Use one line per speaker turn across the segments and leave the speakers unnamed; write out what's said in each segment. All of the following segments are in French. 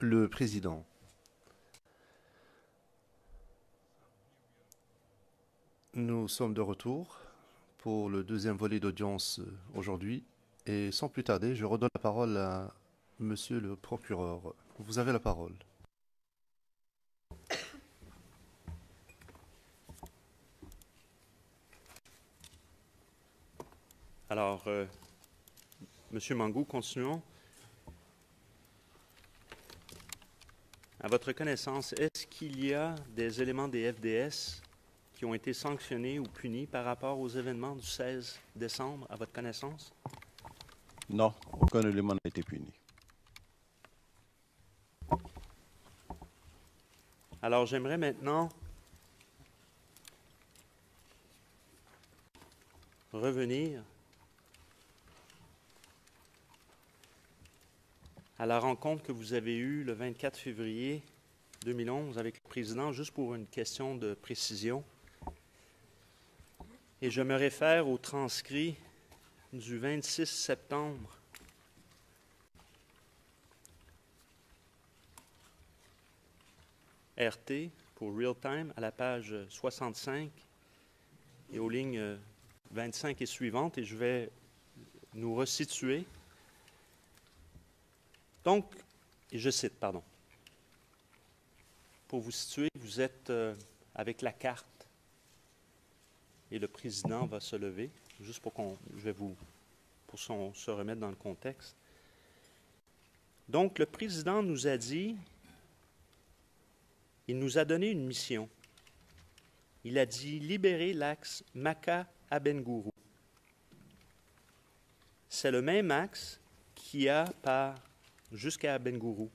Le président. Nous sommes de retour pour le deuxième volet d'audience aujourd'hui. Et sans plus tarder, je redonne la parole à Monsieur le procureur. Vous avez la parole.
Alors, Monsieur Mangou, continuons. À votre connaissance, est-ce qu'il y a des éléments des FDS qui ont été sanctionnés ou punis par rapport aux événements du 16 décembre, à votre connaissance?
Non, aucun élément n'a été puni.
Alors, j'aimerais maintenant revenir à la rencontre que vous avez eue le 24 février 2011 avec le président, juste pour une question de précision. Et je me réfère au transcrit du 26 septembre RT pour Real Time à la page 65 et aux lignes 25 et suivantes, et je vais nous resituer. Donc, et je cite, pardon. Pour vous situer, vous êtes avec la carte et le président va se lever, juste pour se remettre dans le contexte. Donc, le président nous a dit, il nous a donné une mission. Il a dit libérer l'axe Maka à Bengourou. C'est le même axe qui a part jusqu'à Bengourou.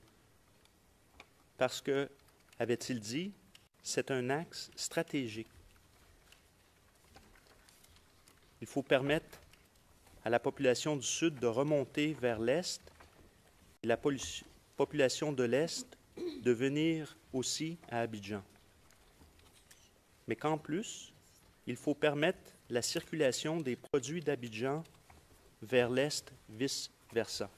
Parce que, avait-il dit, c'est un axe stratégique. Il faut permettre à la population du Sud de remonter vers l'Est et la population de l'Est de venir aussi à Abidjan. Mais qu'en plus, il faut permettre la circulation des produits d'Abidjan vers l'Est, vice-versa.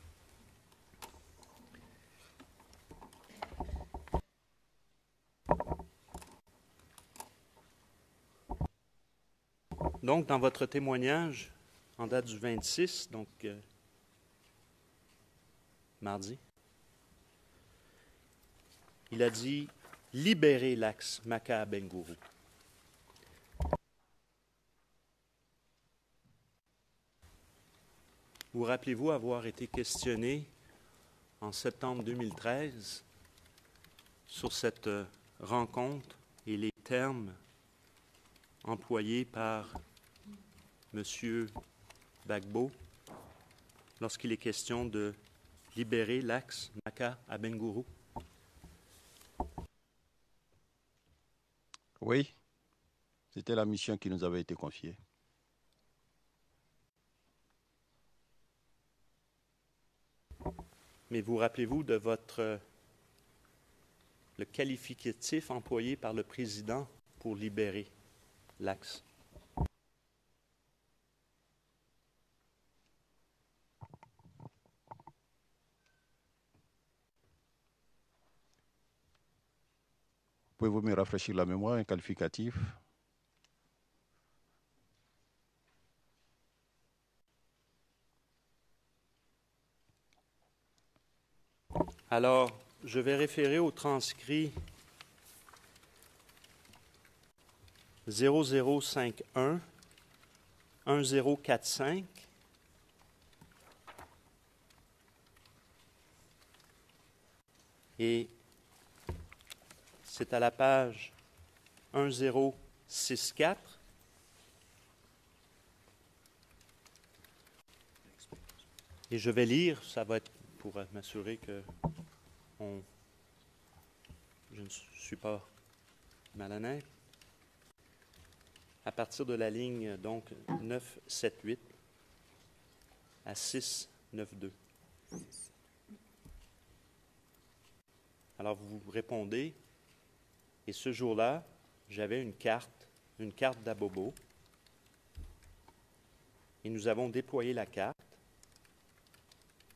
Donc, dans votre témoignage, en date du 26, donc mardi, il a dit « libérer l'axe Maka à Bengourou ». Vous rappelez-vous avoir été questionné en septembre 2013 sur cette rencontre et les termes employés par M. Gbagbo lorsqu'il est question de libérer l'axe Maka à Bengourou?
Oui, c'était la mission qui nous avait été confiée.
Mais vous rappelez-vous de le qualificatif employé par le président pour libérer l'axe?
Pouvez-vous me rafraîchir la mémoire, un qualificatif?
Alors, je vais référer au transcrit 0051 1045 et c'est à la page 1064. Et je vais lire, ça va être pour m'assurer que je ne suis pas malhonnête. À partir de la ligne, donc, 978 à 692. Alors, vous répondez, et ce jour-là, j'avais une carte d'Abobo, et nous avons déployé la carte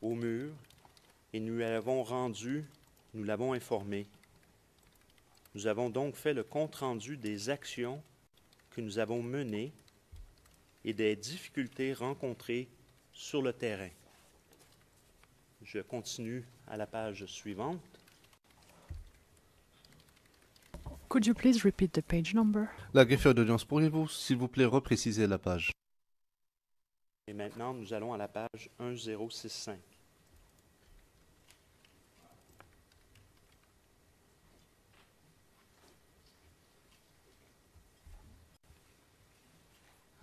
au mur, et nous l'avons rendue nous l'avons informé. Nous avons donc fait le compte-rendu des actions que nous avons menées et des difficultés rencontrées sur le terrain. Je continue à la page suivante.
Could you please repeat the page number?
La greffière d'audience, pourriez-vous, s'il vous plaît, repréciser la page?
Et maintenant, nous allons à la page 1065.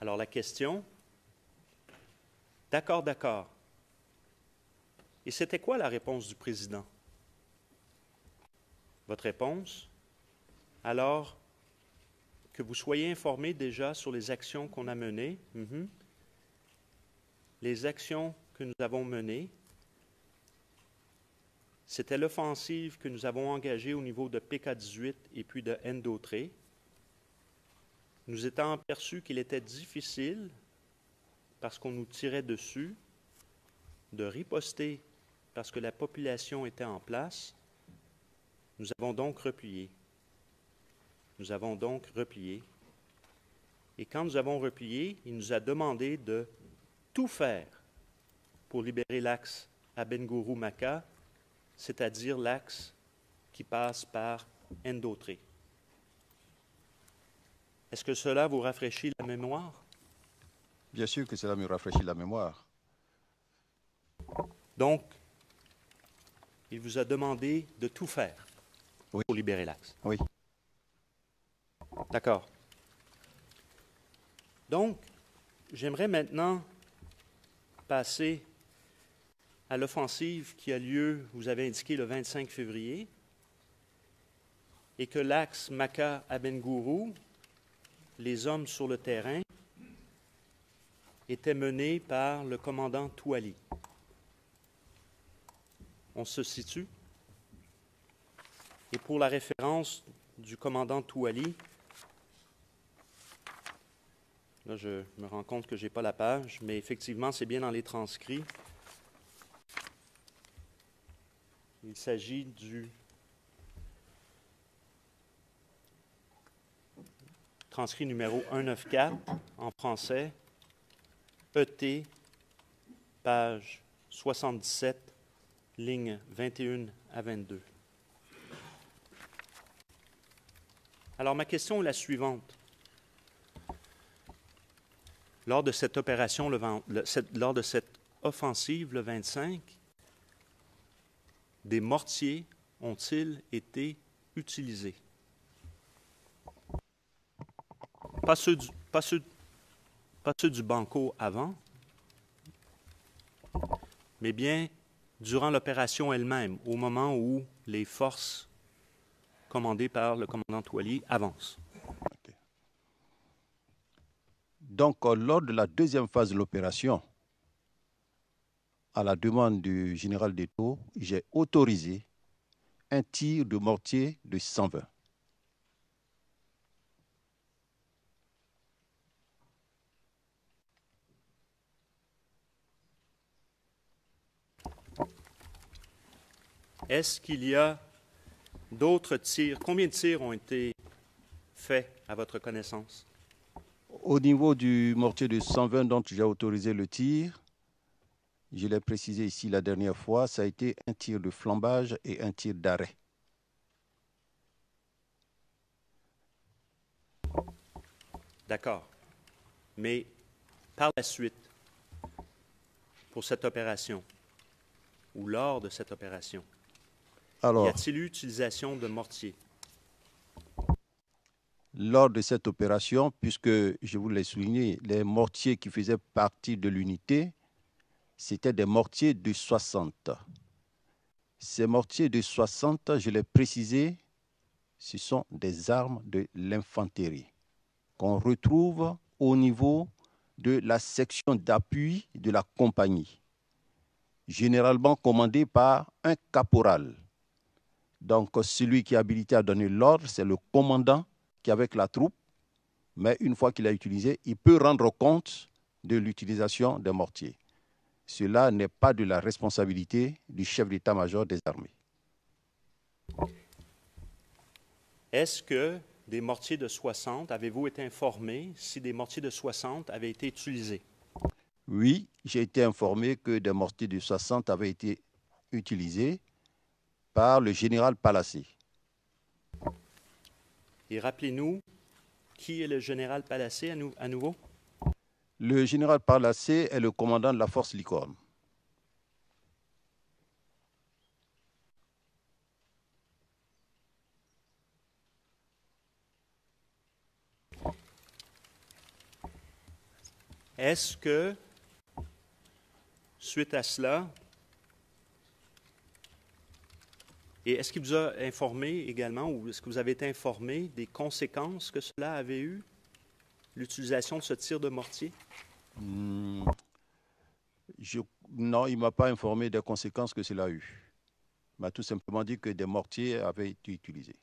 Alors la question, d'accord, d'accord. Et c'était quoi la réponse du président? Votre réponse? Alors que vous soyez informés déjà sur les actions qu'on a menées, les actions que nous avons menées, c'était l'offensive que nous avons engagée au niveau de PK-18 et puis de Ndotré. Nous étant aperçus qu'il était difficile, parce qu'on nous tirait dessus, de riposter parce que la population était en place, nous avons donc replié. Nous avons donc replié. Et quand nous avons replié, il nous a demandé de tout faire pour libérer l'axe Abengourou-Maka, c'est-à-dire l'axe qui passe par Ndotré. Est-ce que cela vous rafraîchit la mémoire?
Bien sûr que cela me rafraîchit la mémoire.
Donc, il vous a demandé de tout faire pour libérer l'axe.
Oui.
D'accord. Donc, j'aimerais maintenant passer à l'offensive qui a lieu, vous avez indiqué, le 25 février, et que l'axe Maka-Abengourou, les hommes sur le terrain, étaient menés par le commandant Touali. On se situe. Et pour la référence du commandant Touali, là je me rends compte que je n'ai pas la page, mais effectivement c'est bien dans les transcrits. Il s'agit du transcrit numéro 194 en français, ET, page 77, lignes 21 à 22. Alors ma question est la suivante. Lors de cette opération, lors de cette offensive le 25, des mortiers ont-ils été utilisés? Pas ceux du Banco avant, mais bien durant l'opération elle-même, au moment où les forces commandées par le commandant Touali avancent.
Okay. Donc, lors de la deuxième phase de l'opération, à la demande du général d'Eto, j'ai autorisé un tir de mortier de 120.
Est-ce qu'il y a d'autres tirs? Combien de tirs ont été faits à votre connaissance?
Au niveau du mortier de 120 dont j'ai autorisé le tir, je l'ai précisé ici la dernière fois, ça a été un tir de flambage et un tir d'arrêt.
D'accord. Mais par la suite, pour cette opération, ou lors de cette opération,
Alors,
y a-t-il eu utilisation de mortiers?
Lors de cette opération, puisque je vous l'ai souligné, les mortiers qui faisaient partie de l'unité, c'était des mortiers de 60. Ces mortiers de 60, je l'ai précisé, ce sont des armes de l'infanterie qu'on retrouve au niveau de la section d'appui de la compagnie, généralement commandée par un caporal. Donc, celui qui est habilité à donner l'ordre, c'est le commandant qui est avec la troupe, mais une fois qu'il a utilisé, il peut rendre compte de l'utilisation des mortiers. Cela n'est pas de la responsabilité du chef d'état-major des armées.
Est-ce que des mortiers de 60, avez-vous été informé si des mortiers de 60 avaient été utilisés?
Oui, j'ai été informé que des mortiers de 60 avaient été utilisés par le général Palacé.
Et rappelez-nous, qui est le général Palacé à nouveau?
Le général Palacé est le commandant de la force Licorne.
Est-ce que, suite à cela, et est-ce qu'il vous a informé également, ou est-ce que vous avez été informé des conséquences que cela avait eu, l'utilisation de ce tir de mortier?
Non, il ne m'a pas informé des conséquences que cela a eu. Il m'a tout simplement dit que des mortiers avaient été utilisés.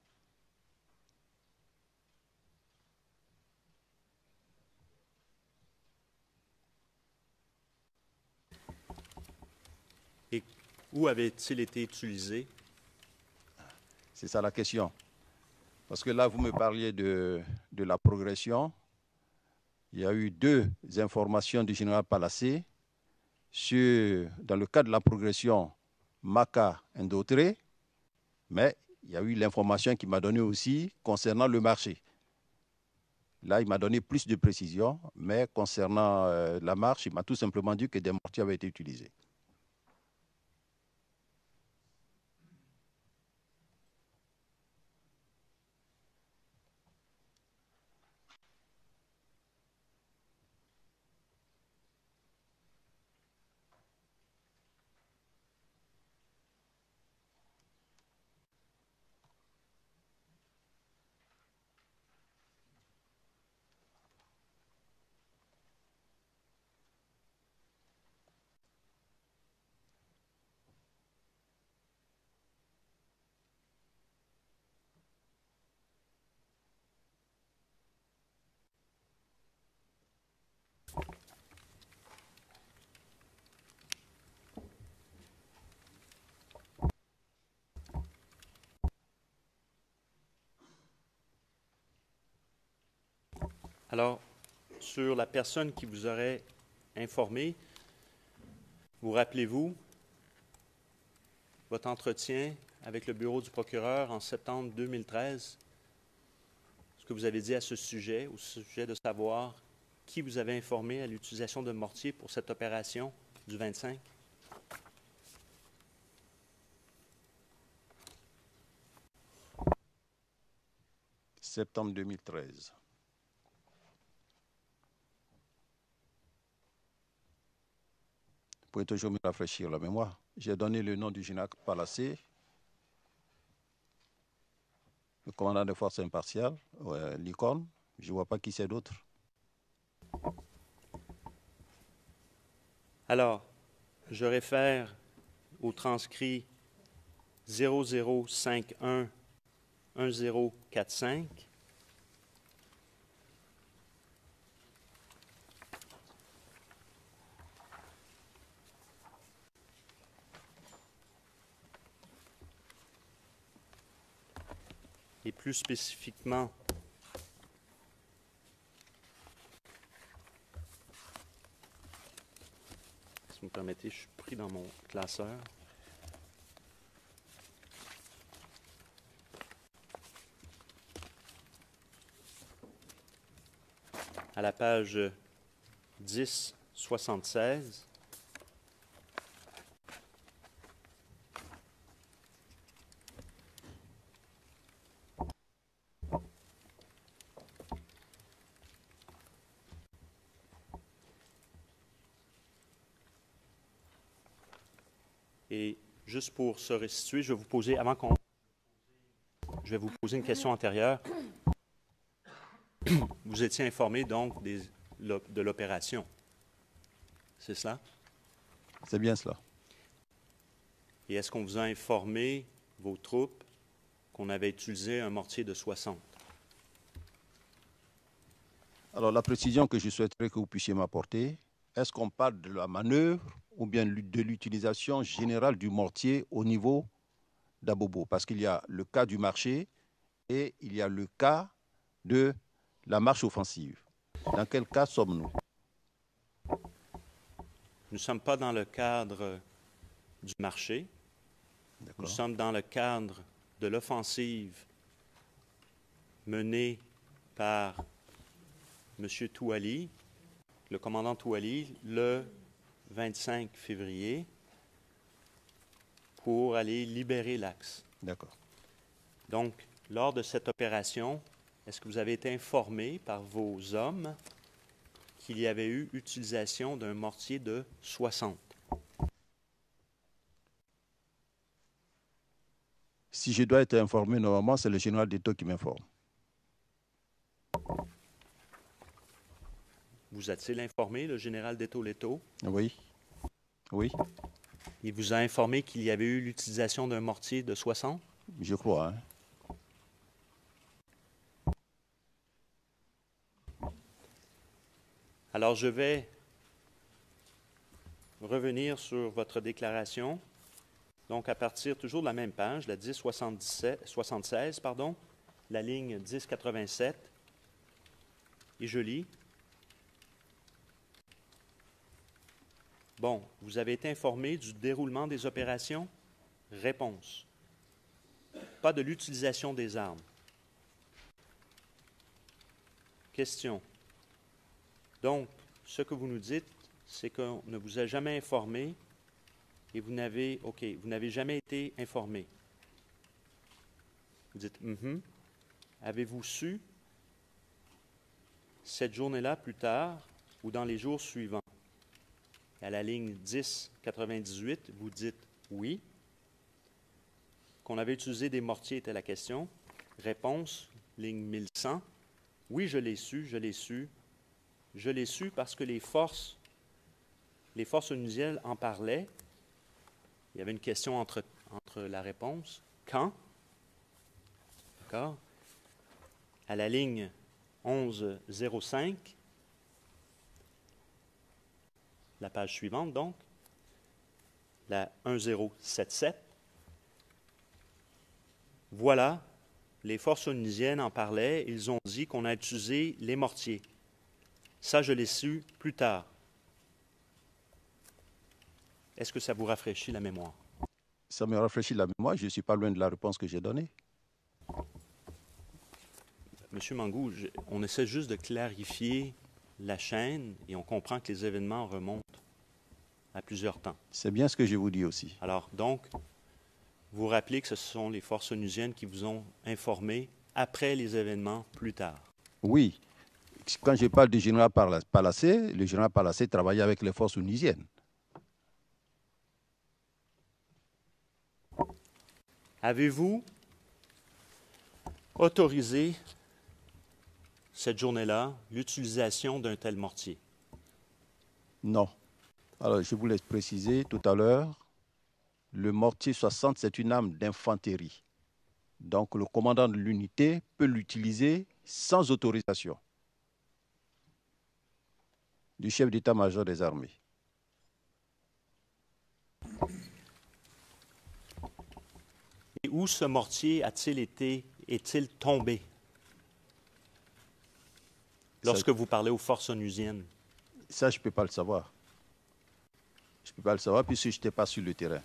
Et où avait-il été utilisé?
C'est ça la question. Parce que là, vous me parliez de la progression. Il y a eu 2 informations du général Palacé dans le cadre de la progression Maca Ndotré, mais il y a eu l'information qu'il m'a donnée aussi concernant le marché. Là, il m'a donné plus de précisions, mais concernant la marche, il m'a tout simplement dit que des mortiers avaient été utilisés.
Alors, sur la personne qui vous aurait informé, vous rappelez-vous votre entretien avec le bureau du procureur en septembre 2013, ce que vous avez dit à ce sujet, au sujet de savoir qui vous avait informé à l'utilisation de mortier pour cette opération du 25?
Septembre 2013. Vous pouvez toujours me rafraîchir la mémoire. J'ai donné le nom du général Palacé, le commandant des forces impartiales, Licorne. Je ne vois pas qui c'est d'autre.
Alors, je réfère au transcrit 0051 1045. Et plus spécifiquement, si vous me permettez, je suis pris dans mon classeur. À la page 1076. Et juste pour se restituer, je vais vous poser, je vais vous poser une question antérieure. Vous étiez informé donc de l'opération. C'est cela?
C'est bien cela.
Et est-ce qu'on vous a informé, vos troupes, qu'on avait utilisé un mortier de 60?
Alors, la précision que je souhaiterais que vous puissiez m'apporter, est-ce qu'on parle de la manœuvre ou bien de l'utilisation générale du mortier au niveau d'Abobo, parce qu'il y a le cas du marché et il y a le cas de la marche offensive. Dans quel cas sommes-nous?
Nous ne sommes pas dans le cadre du marché. Nous sommes dans le cadre de l'offensive menée par M. Touali, le commandant Touali, le 25 février, pour aller libérer l'axe.
D'accord.
Donc, lors de cette opération, est-ce que vous avez été informé par vos hommes qu'il y avait eu utilisation d'un mortier de 60?
Si je dois être informé, normalement, c'est le général d'État qui m'informe.
Vous a-t-il informé, le général d'Étau-Leto?
Oui. Oui,
Il vous a informé qu'il y avait eu l'utilisation d'un mortier de 60?
je crois. Hein.
Alors, je vais revenir sur votre déclaration. Donc, à partir toujours de la même page, la 1076, pardon, la ligne 1087, et je lis. Bon, vous avez été informé du déroulement des opérations? Réponse. Pas de l'utilisation des armes. Question. Donc, ce que vous nous dites, c'est qu'on ne vous a jamais informé et vous n'avez jamais été informé. Vous dites Avez-vous su cette journée-là plus tard ou dans les jours suivants? À la ligne 1098, vous dites oui. Qu'on avait utilisé des mortiers était la question. Réponse, ligne 1100. Oui, je l'ai su, je l'ai su. Je l'ai su parce que les forces onusiennes en parlaient. Il y avait une question entre la réponse. Quand? D'accord? À la ligne 1105, la page suivante donc, la 1077. Voilà, les forces onusiennes en parlaient. Ils ont dit qu'on a utilisé les mortiers. Ça, je l'ai su plus tard. Est-ce que ça vous rafraîchit la mémoire?
Ça me rafraîchit la mémoire. Je ne suis pas loin de la réponse que j'ai donnée.
Monsieur Mangou, on essaie juste de clarifier la chaîne et on comprend que les événements remontent à plusieurs temps.
C'est bien ce que je vous dis aussi.
Alors, donc, vous rappelez que ce sont les forces onusiennes qui vous ont informé après les événements plus tard.
Oui. Quand je parle du général Palacé, le général Palacé travaillait avec les forces onusiennes.
Avez-vous autorisé cette journée-là l'utilisation d'un tel mortier?
Non. Alors, je voulais préciser tout à l'heure, le mortier 60, c'est une arme d'infanterie. Donc, le commandant de l'unité peut l'utiliser sans autorisation du chef d'état-major des armées.
Et où ce mortier est-il tombé lorsque vous parlez aux forces onusiennes?
Ça, je ne peux pas le savoir. Je ne peux pas le savoir puisque je n'étais pas sur le terrain.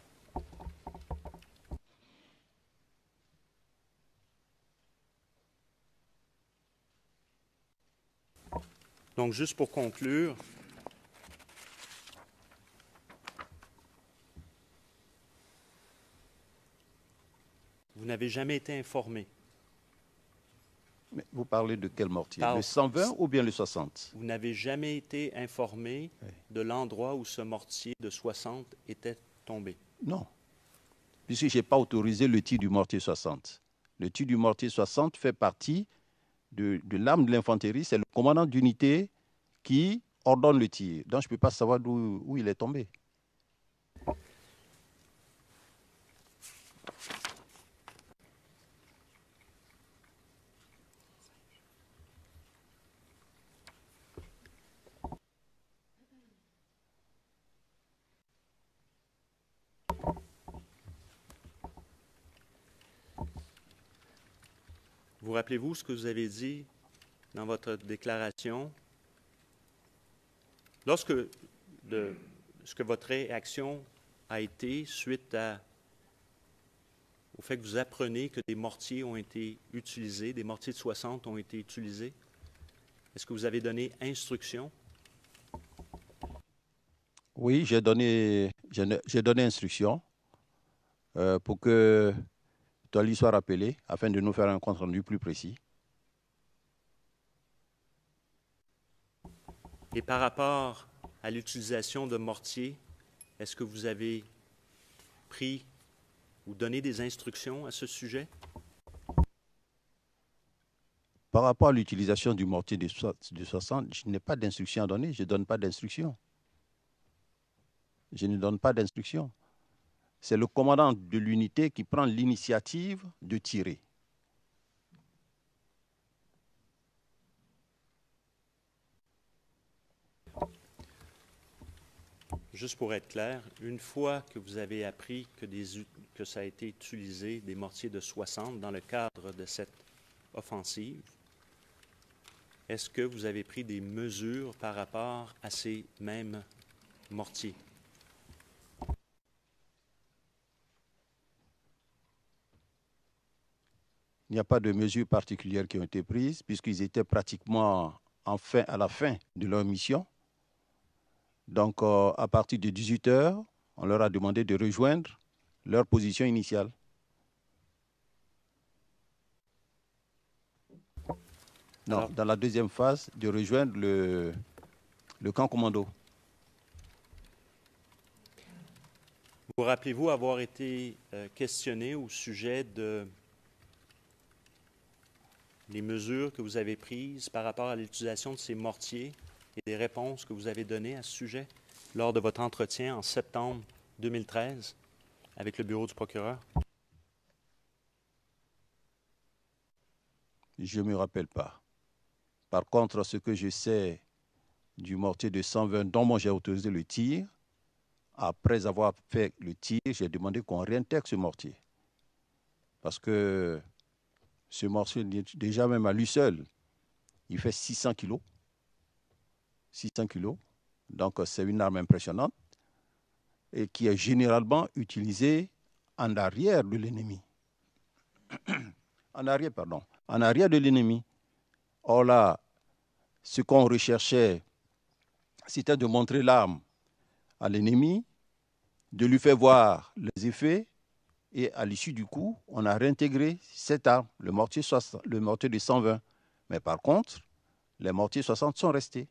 Donc, juste pour conclure, vous n'avez jamais été informé.
Mais vous parlez de quel mortier? Le 120 ou bien le 60?
Vous n'avez jamais été informé de l'endroit où ce mortier de 60 était tombé.
Non, puisque je n'ai pas autorisé le tir du mortier 60. Le tir du mortier 60 fait partie de l'arme de l'infanterie. C'est le commandant d'unité qui ordonne le tir. Donc, je ne peux pas savoir où il est tombé.
Vous rappelez-vous ce que vous avez dit dans votre déclaration? Ce que votre réaction a été suite au fait que vous apprenez que des mortiers ont été utilisés, des mortiers de 60 ont été utilisés, est-ce que vous avez donné instruction?
Oui, j'ai donné instruction pour que Tolly soit rappelé afin de nous faire un compte rendu plus précis.
Et par rapport à l'utilisation de mortiers, est-ce que vous avez pris ou donné des instructions à ce sujet?
Par rapport à l'utilisation du mortier de 60, je n'ai pas d'instruction à donner, je ne donne pas d'instruction. Je ne donne pas d'instruction. C'est le commandant de l'unité qui prend l'initiative de tirer.
Juste pour être clair, une fois que vous avez appris que ça a été utilisé, des mortiers de 60 dans le cadre de cette offensive, est-ce que vous avez pris des mesures par rapport à ces mêmes mortiers?
Il n'y a pas de mesures particulières qui ont été prises puisqu'ils étaient pratiquement à la fin de leur mission. Donc, à partir de 18 h, on leur a demandé de rejoindre leur position initiale. Non,
Alors,
dans la deuxième phase, de rejoindre le camp commando.
vous rappelez-vous avoir été questionné au sujet de les mesures que vous avez prises par rapport à l'utilisation de ces mortiers et des réponses que vous avez données à ce sujet lors de votre entretien en septembre 2013 avec le bureau du procureur?
Je ne me rappelle pas. Par contre, ce que je sais du mortier de 120 dont moi j'ai autorisé le tir, après avoir fait le tir, j'ai demandé qu'on réintègre ce mortier. Parce que ce mortier, déjà même à lui seul, il fait 600 kilos. 600 kilos. Donc, c'est une arme impressionnante et qui est généralement utilisée en arrière de l'ennemi. En arrière de l'ennemi. Or là, ce qu'on recherchait, c'était de montrer l'arme à l'ennemi, de lui faire voir les effets, et à l'issue du coup, on a réintégré cette arme, le mortier de 120. Mais par contre, les mortiers 60 sont restés.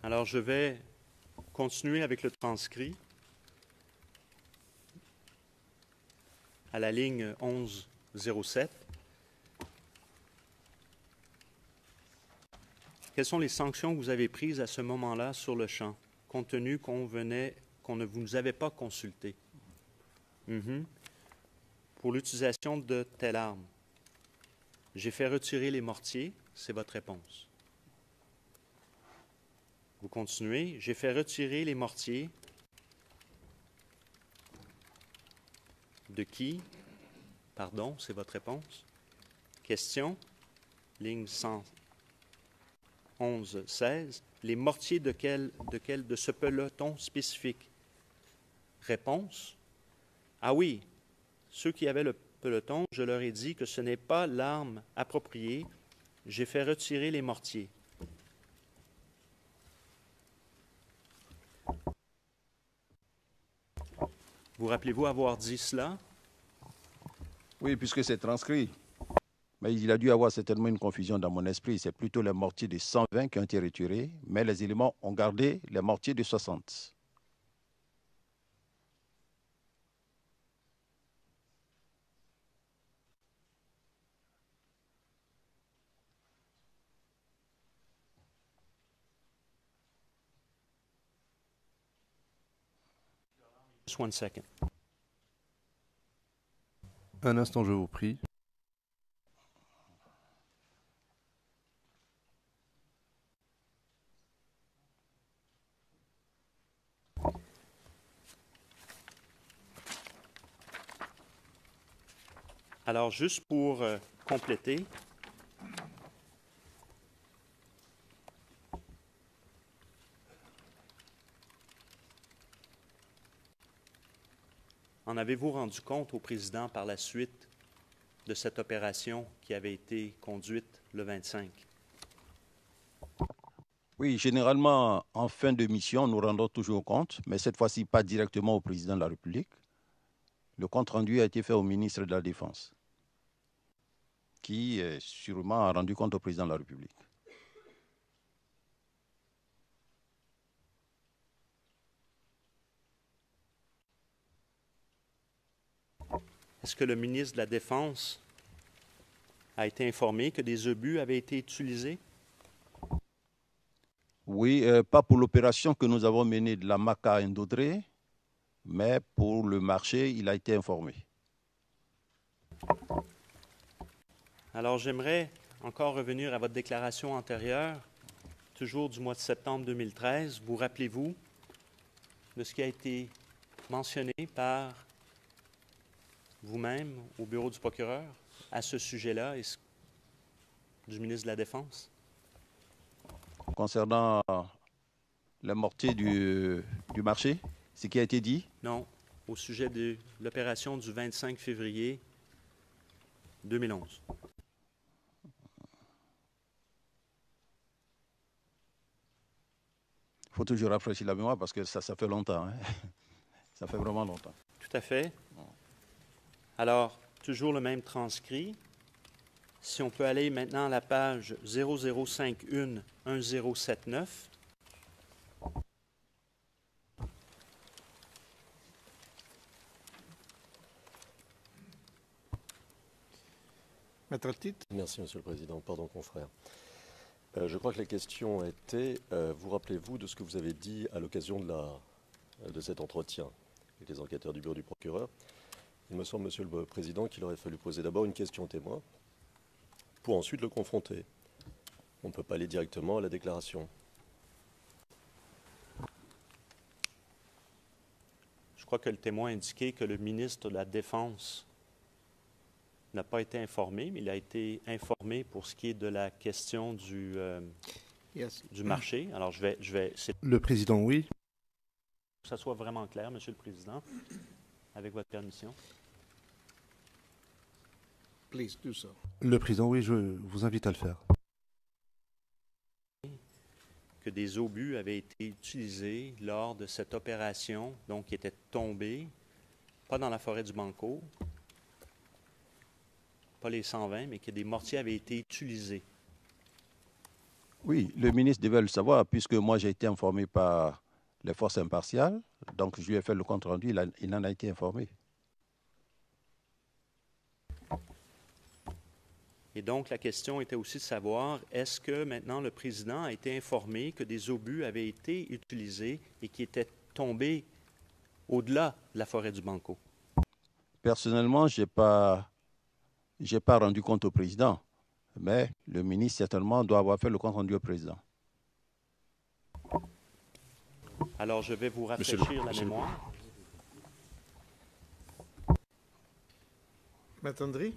Alors, je vais continuer avec le transcrit à la ligne 1107. Quelles sont les sanctions que vous avez prises à ce moment-là sur le champ, compte tenu qu'on ne vous avait pas consulté? Pour l'utilisation de telle arme, j'ai fait retirer les mortiers, c'est votre réponse. Vous continuez, j'ai fait retirer les mortiers de qui? Pardon, c'est votre réponse. Question, ligne 111-16. Les mortiers de ce peloton spécifique? Réponse. Ah oui, ceux qui avaient le peloton, je leur ai dit que ce n'est pas l'arme appropriée. J'ai fait retirer les mortiers. Vous rappelez-vous avoir dit cela?
Oui, puisque c'est transcrit. Mais il a dû avoir certainement une confusion dans mon esprit. C'est plutôt les mortiers de 120 qui ont été retirés, mais les éléments ont gardé les mortiers de 60.
Just one second.
Un instant, je vous prie.
Alors, juste pour compléter, en avez-vous rendu compte au président par la suite de cette opération qui avait été conduite le 25?
Oui, généralement, en fin de mission, nous rendons toujours compte, mais cette fois-ci, pas directement au président de la République. Le compte rendu a été fait au ministre de la Défense, qui sûrement a rendu compte au président de la République.
Est-ce que le ministre de la Défense a été informé que des obus avaient été utilisés?
Oui, pas pour l'opération que nous avons menée de la Maca à Indodré, mais pour le marché, il a été informé.
Alors, j'aimerais encore revenir à votre déclaration antérieure, toujours du mois de septembre 2013. Vous rappelez-vous de ce qui a été mentionné par vous-même au bureau du procureur à ce sujet-là et du ministre de la Défense?
Concernant les mortiers du marché, ce qui a été dit?
Non, au sujet de l'opération du 25 février 2011.
Il faut toujours rafraîchir la mémoire parce que ça fait longtemps. Hein. Ça fait vraiment longtemps.
Tout à fait. Alors, toujours le même transcrit. Si on peut aller maintenant à la page 0051-1079.
Maître Titre.
Merci, Monsieur le Président. Pardon, confrère. Je crois que la question était, vous rappelez-vous de ce que vous avez dit à l'occasion de cet entretien avec les enquêteurs du bureau du procureur? Il me semble, Monsieur le Président, qu'il aurait fallu poser d'abord une question témoin pour ensuite le confronter. On ne peut pas aller directement à la déclaration.
Je crois que le témoin a indiqué que le ministre de la Défense n'a pas été informé, mais il a été informé pour ce qui est de la question du marché. Alors,
Le président, oui.
que ça soit vraiment clair, Monsieur le Président, avec votre permission.
Please do so.
Le président, oui, je vous invite à le faire.
Que des obus avaient été utilisés lors de cette opération, donc qui était tombée, pas dans la forêt du Banco, pas les 120, mais que des mortiers avaient été utilisés.
Oui, le ministre devait le savoir puisque moi j'ai été informé par les forces impartiales. Donc je lui ai fait le compte rendu, il en a été informé.
Et donc, la question était aussi de savoir, est-ce que maintenant le président a été informé que des obus avaient été utilisés et qui étaient tombés au-delà de la forêt du Banco?
Personnellement, je n'ai pas rendu compte au président, mais le ministre certainement doit avoir fait le compte rendu au président.
Alors, je vais vous rafraîchir la mémoire.
Maître Andry.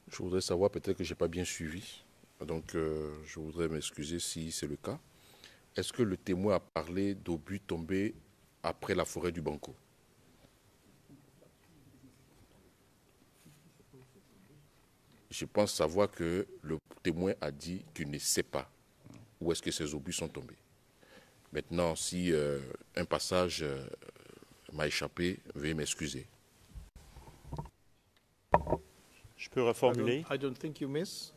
Je voudrais savoir, peut-être que je n'ai pas bien suivi, donc je voudrais m'excuser si c'est le cas. Est-ce que le témoin a parlé d'obus tombés après la forêt du Banco? Je pense savoir que le témoin a dit qu'il ne sait pas où est-ce que ces obus sont tombés. Maintenant, si un passage m'a échappé, veuillez m'excuser.
Je peux reformuler.
I don't think you miss.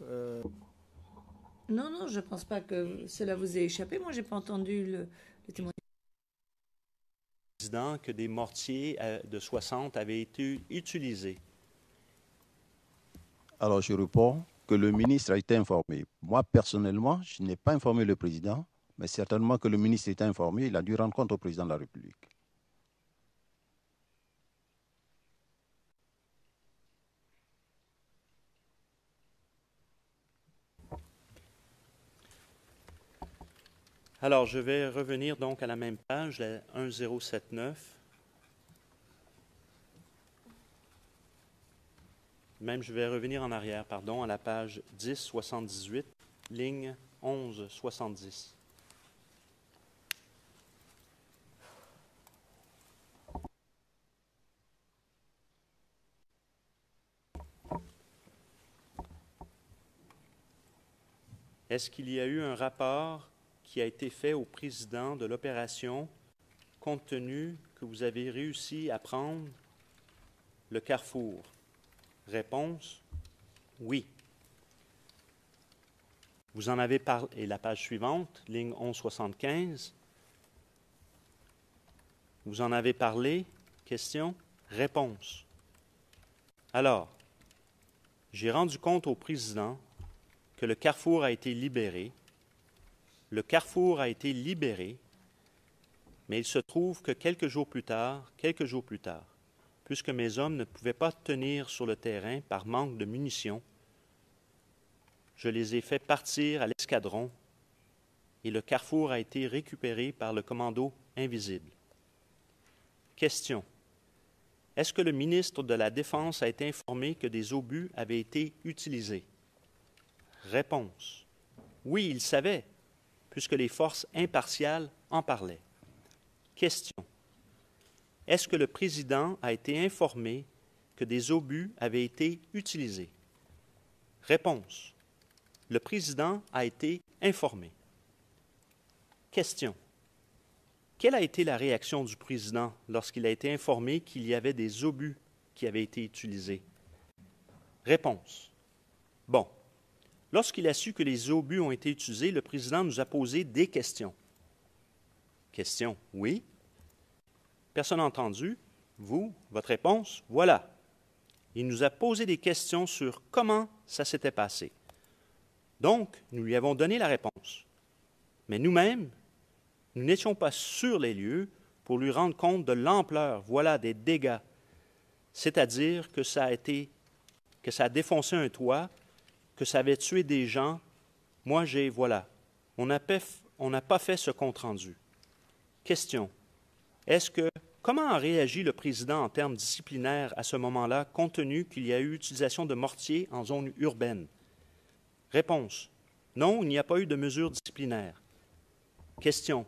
Non, non, je ne pense pas que cela vous ait échappé. Moi, je n'ai pas entendu le témoignage.
Président, que des mortiers de 60 avaient été utilisés.
Alors je réponds que le ministre a été informé. Moi, personnellement, je n'ai pas informé le président, mais certainement que le ministre était informé, il a dû rendre compte au président de la République.
Alors, je vais revenir donc à la même page, la 1079. Même, je vais revenir en arrière, pardon, à la page 1078, ligne 1170. Est-ce qu'il y a eu un rapport qui a été fait au président de l'opération compte tenu que vous avez réussi à prendre le carrefour? Réponse, oui. Vous en avez parlé, et la page suivante, ligne 1175. Vous en avez parlé, question, réponse. Alors, j'ai rendu compte au président que le carrefour a été libéré. Le carrefour a été libéré, mais il se trouve que quelques jours plus tard, puisque mes hommes ne pouvaient pas tenir sur le terrain par manque de munitions, je les ai fait partir à l'escadron et le carrefour a été récupéré par le commando invisible. Question. Est-ce que le ministre de la Défense a été informé que des obus avaient été utilisés? Réponse. Oui, il savait, puisque les forces impartiales en parlaient. Question. Est-ce que le président a été informé que des obus avaient été utilisés? Réponse. Le président a été informé. Question. Quelle a été la réaction du président lorsqu'il a été informé qu'il y avait des obus qui avaient été utilisés? Réponse. Bon. Lorsqu'il a su que les obus ont été utilisés, le président nous a posé des questions. Question. Oui. Personne entendu? Vous, votre réponse? Voilà. Il nous a posé des questions sur comment ça s'était passé. Donc, nous lui avons donné la réponse. Mais nous-mêmes, nous n'étions pas sur les lieux pour lui rendre compte de l'ampleur, voilà, des dégâts. C'est-à-dire que ça a défoncé un toit, que ça avait tué des gens. Moi, on n'a pas fait ce compte-rendu. Question. Comment a réagi le président en termes disciplinaires à ce moment-là, compte tenu qu'il y a eu utilisation de mortiers en zone urbaine? Réponse. Non, il n'y a pas eu de mesure disciplinaire. Question.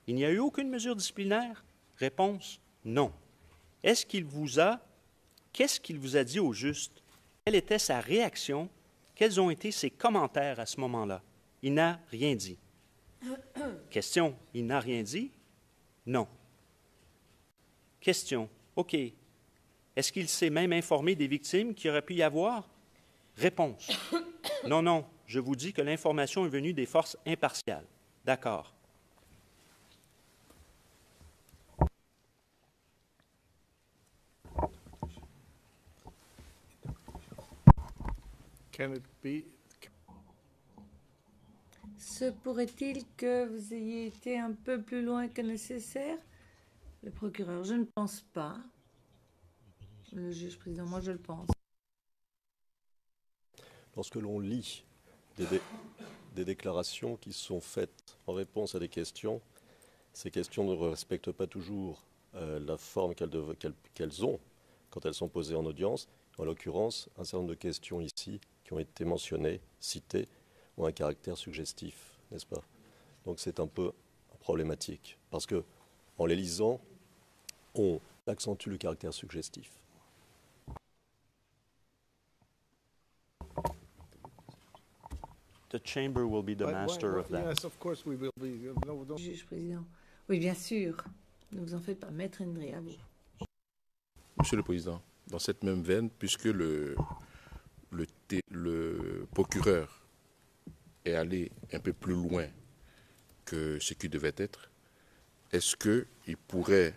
Il n'y a eu aucune mesure disciplinaire? Réponse. Non. Qu'est-ce qu'il vous a dit au juste? Quelle était sa réaction? Quels ont été ses commentaires à ce moment-là? Il n'a rien dit. Question. Il n'a rien dit? Non. Question. OK. Est-ce qu'il s'est même informé des victimes qu'il aurait pu y avoir? Réponse. Non, je vous dis que l'information est venue des forces impartiales. D'accord.
Can it be?
Se pourrait-il que vous ayez été un peu plus loin que nécessaire? Le procureur, je ne pense pas. Le juge président, moi je le pense.
Lorsque l'on lit des déclarations qui sont faites en réponse à des questions, ces questions ne respectent pas toujours la forme qu'elles ont quand elles sont posées en audience. En l'occurrence, un certain nombre de questions ici qui ont été mentionnées, citées, ont un caractère suggestif, n'est-ce pas? Donc c'est un peu problématique, parce que en les lisant, on accentue le caractère suggestif.
The chamber will be the master of that.
Yes, of course we will be. No, don't.
Juge président. Oui, bien sûr. Ne vous en faites pas. Maître Indri, à vous.
Monsieur le Président, dans cette même veine, puisque le procureur est allé un peu plus loin que ce qui devait être, est-ce qu'il pourrait,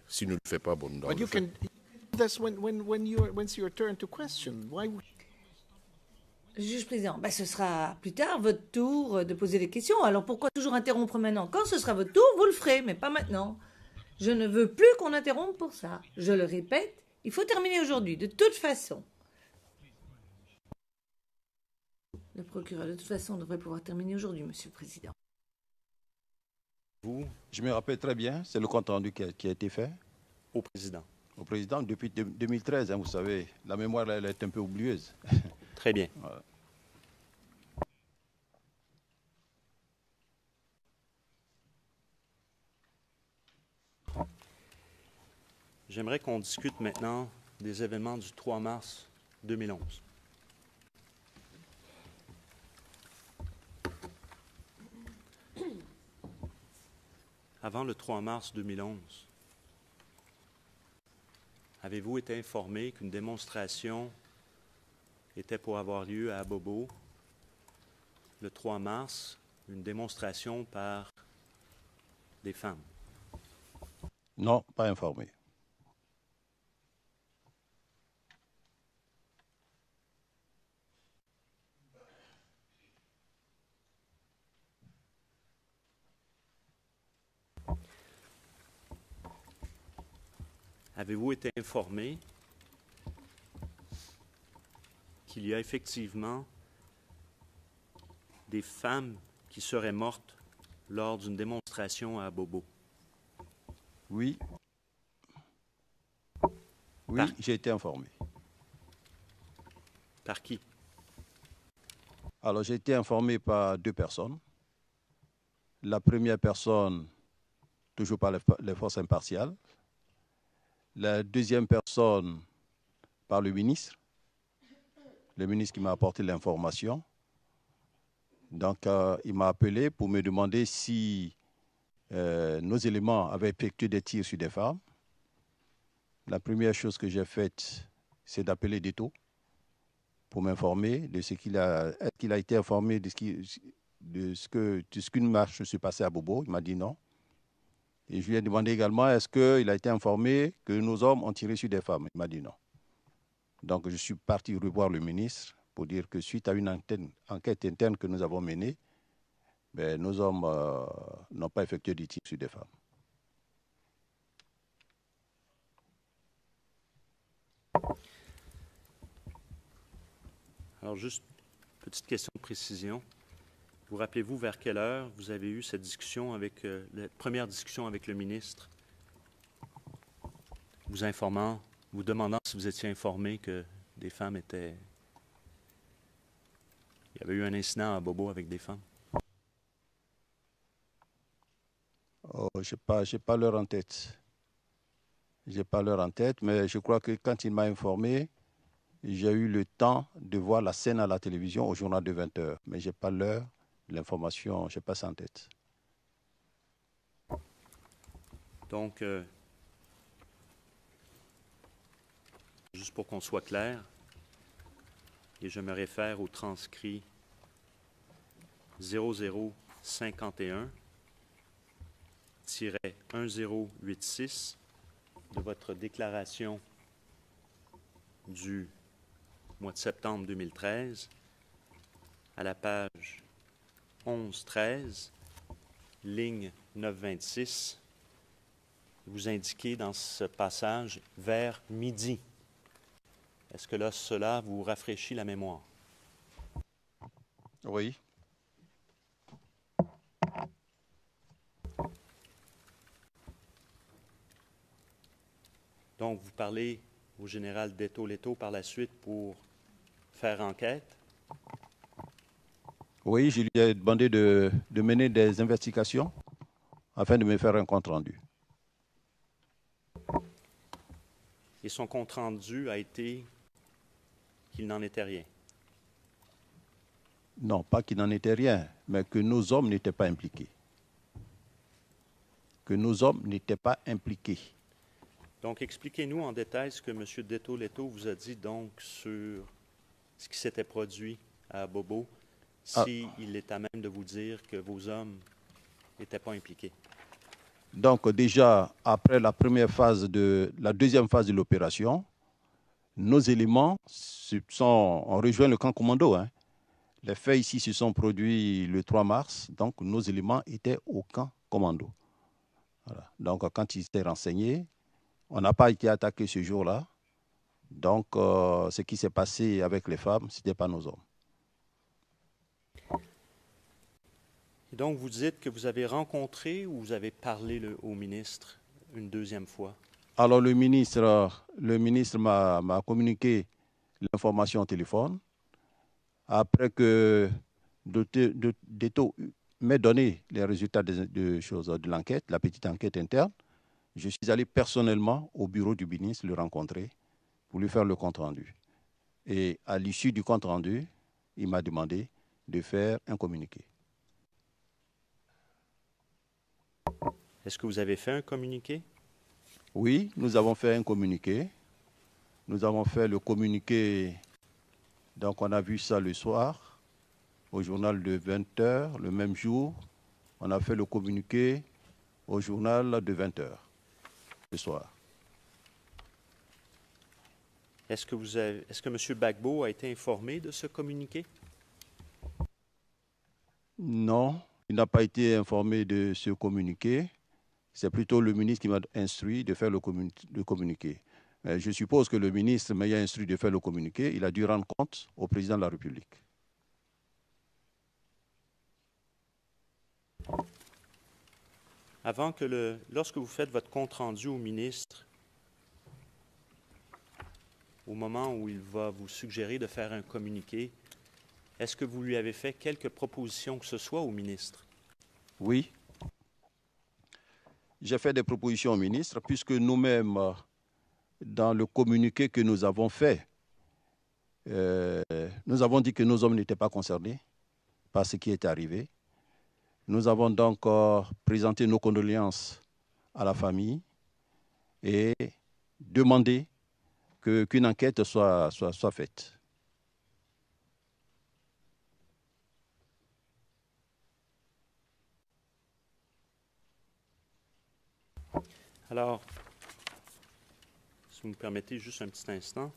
s'il ne le fait pas, bon, dans
But
le
you
fait,
can. That's when it's your turn to question. Why?
Juge président, ce sera plus tard votre tour de poser des questions. Alors pourquoi toujours interrompre maintenant? Quand ce sera votre tour, vous le ferez, mais pas maintenant. Je ne veux plus qu'on interrompe pour ça. Je le répète, il faut terminer aujourd'hui, de toute façon. Le procureur, de toute façon, devrait pouvoir terminer aujourd'hui, Monsieur le Président.
Vous,
Je me rappelle très bien, c'est le compte rendu qui a été fait.
au président.
au président depuis 2013, hein, vous savez. La mémoire, elle est un peu oublieuse.
Très bien.
Voilà.
J'aimerais qu'on discute maintenant des événements du 3 mars 2011. Avant le 3 mars 2011, avez-vous été informé qu'une démonstration était pour avoir lieu à Abobo le 3 mars, une démonstration par des femmes?
Non, pas informé.
Avez-vous été informé qu'il y a effectivement des femmes qui seraient mortes lors d'une démonstration à Abobo?
Oui. Oui,
Par-
j'ai été informé.
Par qui?
Alors, j'ai été informé par 2 personnes. La première personne, toujours par les forces impartiales. La deuxième personne, par le ministre qui m'a apporté l'information. Donc, il m'a appelé pour me demander si nos éléments avaient effectué des tirs sur des femmes. La première chose que j'ai faite, c'est d'appeler Deto pour m'informer de ce qu'il a. Est-ce qu'il a été informé de ce qu'une marche se passait à Bobo? Il m'a dit non. Et je lui ai demandé également, est-ce qu'il a été informé que nos hommes ont tiré sur des femmes? Il m'a dit non. Donc, je suis parti revoir le ministre pour dire que suite à une enquête interne que nous avons menée, ben, nos hommes n'ont pas effectué de tirs sur des femmes.
Alors, juste petite question de précision. Vous rappelez-vous vers quelle heure vous avez eu cette discussion avec la première discussion avec le ministre, vous informant, vous demandant si vous étiez informé que des femmes étaient... Il y avait eu un incident à Bobo avec des femmes?
Oh, je n'ai pas l'heure en tête. Je n'ai pas l'heure en tête, mais je crois que quand il m'a informé, j'ai eu le temps de voir la scène à la télévision au journal de 20 h. Mais je n'ai pas l'heure, l'information, je n'ai pas ça en tête.
Donc, juste pour qu'on soit clair, et je me réfère au transcrit 0051-1086 de votre déclaration du mois de septembre 2013, à la page 11-13, ligne 926, vous indiquez dans ce passage « vers midi ». Est-ce que là, cela vous rafraîchit la mémoire?
Oui.
Donc, vous parlez au général Deto-Leto par la suite pour faire enquête?
Oui, je lui ai demandé de mener des investigations afin de me faire un compte-rendu.
Et son compte-rendu a été qu'il n'en était rien?
Non, pas qu'il n'en était rien, mais que nos hommes n'étaient pas impliqués. Que nos hommes n'étaient pas impliqués.
Donc, expliquez-nous en détail ce que M. Deto-Leto vous a dit donc sur ce qui s'était produit à Bobo, s'il est à même de vous dire que vos hommes n'étaient pas impliqués.
Donc déjà, après la deuxième phase de l'opération, nos éléments ont rejoint le camp commando. Hein. Les faits ici se sont produits le 3 mars, donc nos éléments étaient au camp commando. Voilà. Donc quand ils étaient renseignés, on n'a pas été attaqué ce jour-là. Donc ce qui s'est passé avec les femmes, ce n'était pas nos hommes.
Et donc, vous dites que vous avez rencontré ou vous avez parlé au ministre une deuxième fois?
Alors le ministre m'a communiqué l'information au téléphone. Après que Deto m'ait donné les résultats de l'enquête, la petite enquête interne, je suis allé personnellement au bureau du ministre le rencontrer pour lui faire le compte-rendu. Et à l'issue du compte-rendu, il m'a demandé de faire un communiqué.
Est-ce que vous avez fait un communiqué?
Oui, nous avons fait un communiqué. Nous avons fait le communiqué, donc on a vu ça le soir, au journal de 20h, le même jour. On a fait le communiqué au journal de 20h, le soir.
Est-ce que M. Gbagbo a été informé de ce communiqué?
Non, il n'a pas été informé de ce communiqué. C'est plutôt le ministre qui m'a instruit de faire le communiqué. Je suppose que le ministre m'ayant instruit de faire le communiqué, il a dû rendre compte au président de la République.
Lorsque vous faites votre compte-rendu au ministre, au moment où il va vous suggérer de faire un communiqué, est-ce que vous lui avez fait quelques propositions que ce soit au ministre?
Oui. J'ai fait des propositions au ministre, puisque nous-mêmes, dans le communiqué que nous avons fait, nous avons dit que nos hommes n'étaient pas concernés par ce qui est arrivé. Nous avons donc présenté nos condoléances à la famille et demandé qu'une enquête soit faite.
Alors, si vous me permettez juste un petit instant.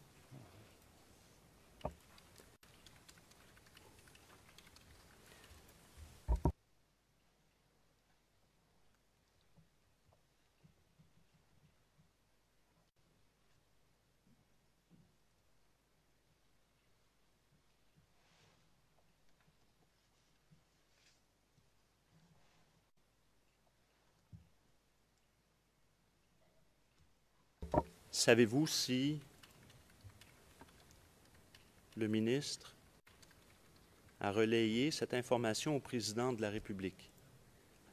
Savez-vous si le ministre a relayé cette information au président de la République,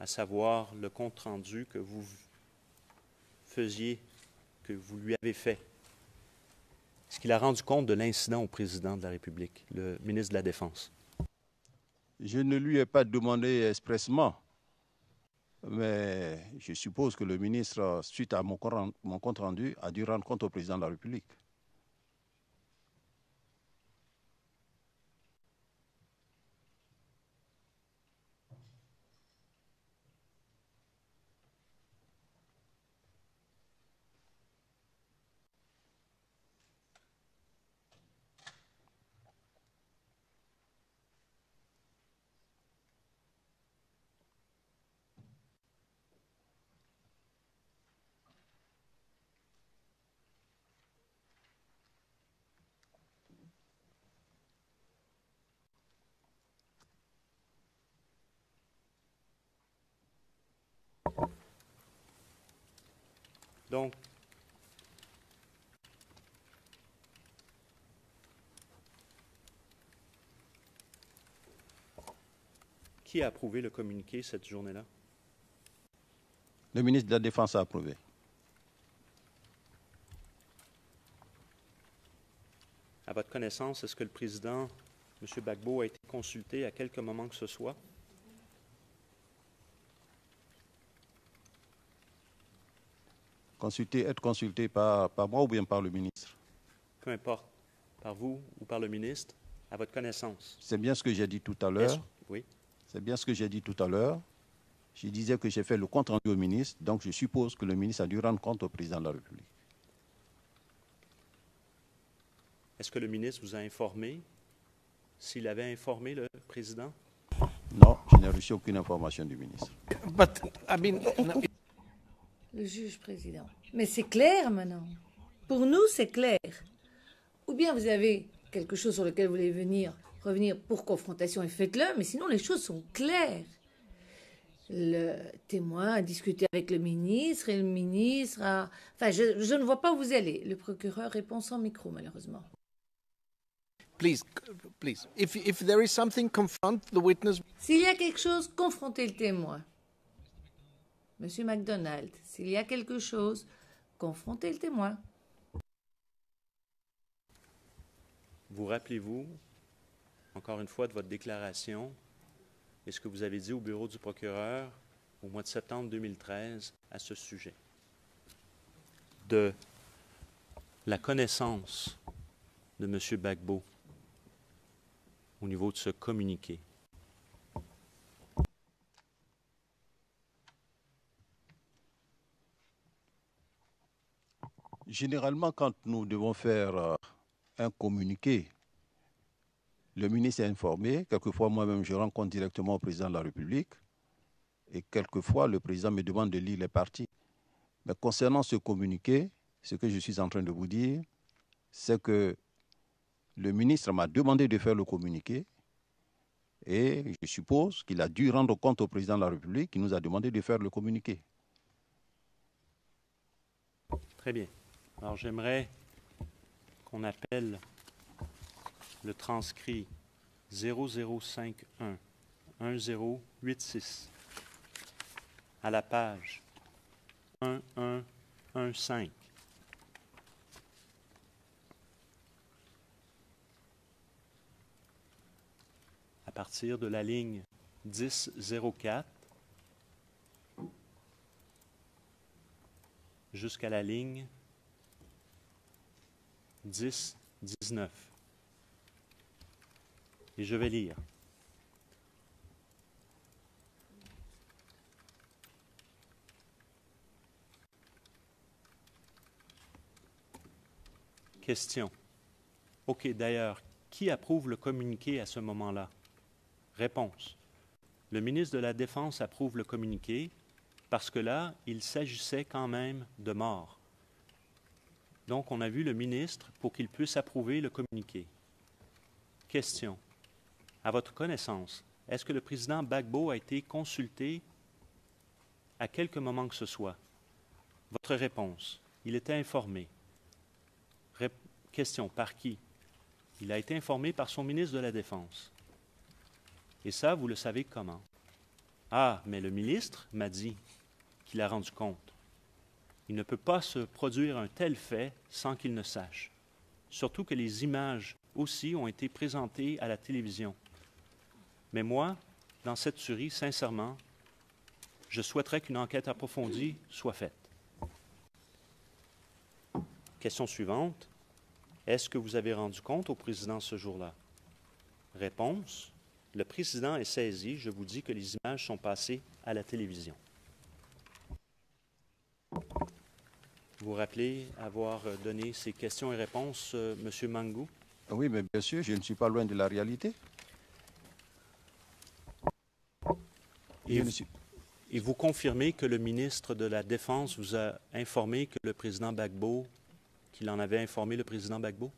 à savoir le compte-rendu que vous faisiez, que vous lui avez fait? Est-ce qu'il a rendu compte de l'incident au président de la République, le ministre de la Défense?
Je ne lui ai pas demandé expressément, mais je suppose que le ministre, suite à mon compte rendu, a dû rendre compte au président de la République.
Donc, qui a approuvé le communiqué cette journée-là?
Le ministre de la Défense a approuvé.
À votre connaissance, est-ce que le président, M. Gbagbo, a été consulté à quelque moment que ce soit?
Être consulté par moi ou bien par le ministre?
Peu importe, par vous ou par le ministre, à votre connaissance.
C'est bien ce que j'ai dit tout à l'heure.
Oui.
C'est bien ce que j'ai dit tout à l'heure. Je disais que j'ai fait le compte rendu au ministre, donc je suppose que le ministre a dû rendre compte au président de la République.
Est-ce que le ministre vous a informé s'il avait informé le président?
Non, je n'ai reçu aucune information du ministre.
But, I mean,
Le juge président. Mais c'est clair maintenant. Pour nous, c'est clair. Ou bien vous avez quelque chose sur lequel vous voulez revenir pour confrontation et faites-le, mais sinon les choses sont claires. Le témoin a discuté avec le ministre et le ministre a... Enfin, je ne vois pas où vous allez. Le procureur répond sans micro, malheureusement.
Please, please. If there is something, confront the witness.
S'il y a quelque chose, confrontez le témoin. Monsieur MacDonald, s'il y a quelque chose, confrontez le témoin.
Vous rappelez-vous, encore une fois, de votre déclaration et ce que vous avez dit au bureau du procureur au mois de septembre 2013 à ce sujet? De la connaissance de M. Gbagbo au niveau de ce communiqué.
Généralement, quand nous devons faire un communiqué, le ministre est informé. Quelquefois, moi-même, je rencontre directement au président de la République. Et quelquefois, le président me demande de lire les parties. Mais concernant ce communiqué, ce que je suis en train de vous dire, c'est que le ministre m'a demandé de faire le communiqué. Et je suppose qu'il a dû rendre compte au président de la République qui nous a demandé de faire le communiqué.
Très bien. Alors, j'aimerais qu'on appelle le transcrit 0051 1086 à la page 1115. À partir de la ligne 1004 jusqu'à la ligne 1019. Et je vais lire. Question. OK, d'ailleurs, qui approuve le communiqué à ce moment-là? Réponse. Le ministre de la Défense approuve le communiqué parce que là, il s'agissait quand même de mort. Donc, on a vu le ministre pour qu'il puisse approuver le communiqué. Question. À votre connaissance, est-ce que le président Gbagbo a été consulté à quelque moment que ce soit? Votre réponse. Il était informé. Question. Par qui? Il a été informé par son ministre de la Défense. Et ça, vous le savez comment? Ah, mais le ministre m'a dit qu'il a rendu compte. Il ne peut pas se produire un tel fait sans qu'il ne sache. Surtout que les images aussi ont été présentées à la télévision. Mais moi, dans cette tuerie, sincèrement, je souhaiterais qu'une enquête approfondie soit faite. Question suivante. Est-ce que vous avez rendu compte au président ce jour-là? Réponse. Le président est saisi. Je vous dis que les images sont passées à la télévision. Vous rappelez avoir donné ces questions et réponses, M. Mangou?
Oui, mais bien sûr, je ne suis pas loin de la réalité.
Et vous confirmez que le ministre de la Défense vous a informé que le président Gbagbo, qu'il en avait informé le président Gbagbo?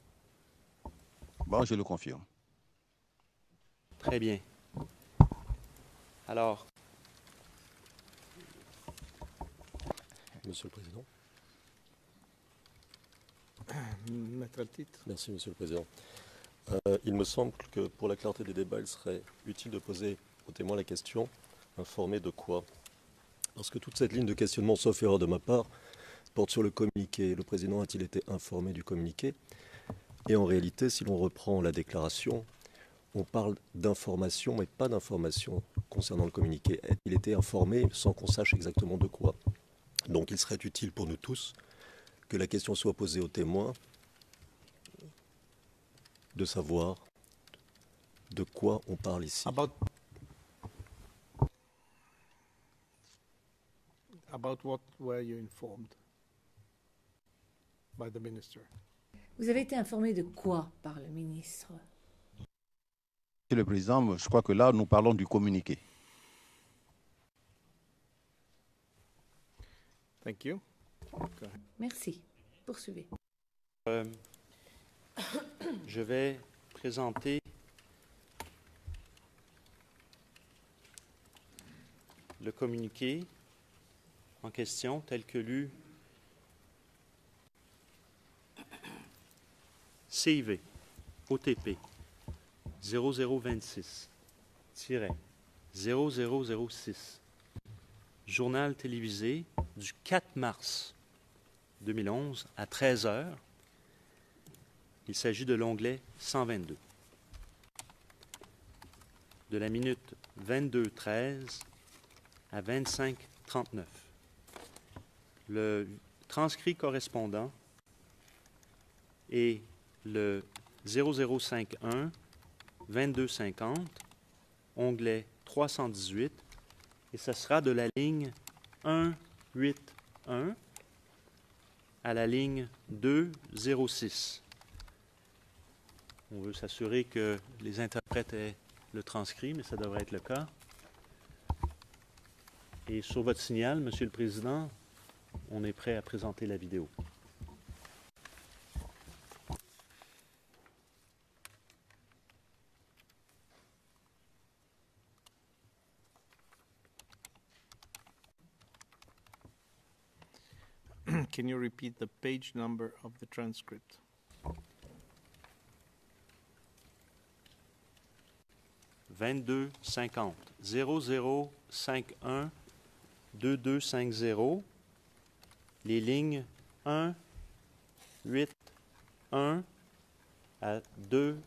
Bon, je le confirme.
Très bien. Alors,
Monsieur le Président.
Mettre le titre.
Merci, Monsieur le Président. Il me semble que pour la clarté des débats, il serait utile de poser au témoin la question « informé de quoi ?» Parce que toute cette ligne de questionnement, sauf erreur de ma part, porte sur le communiqué. Le Président a-t-il été informé du communiqué? Et en réalité, si l'on reprend la déclaration, on parle d'information, mais pas d'information concernant le communiqué. Il était informé sans qu'on sache exactement de quoi. Donc il serait utile pour nous tous que la question soit posée au témoin de savoir de quoi on parle ici.
About what were you informed by the minister?
Vous avez été informé de quoi par le ministre?
Monsieur le Président, je crois que là, nous parlons du communiqué.
Thank you.
Merci. Poursuivez.
je vais présenter le communiqué en question tel que lu. CIV, OTP, 0026-0006. Journal télévisé du 4 mars 2011 à 13 heures. Il s'agit de l'onglet 122. De la minute 22:13 à 25:39. Le transcrit correspondant est le 0051-2250, onglet 318, et ce sera de la ligne 181 à la ligne 206. On veut s'assurer que les interprètes aient le transcrit, mais ça devrait être le cas. Et sur votre signal, Monsieur le Président, on est prêt à présenter la vidéo.
Can you repeat the page number of the transcript?
« 2250, 0051-2250, les lignes 1, 8, 1 à 2,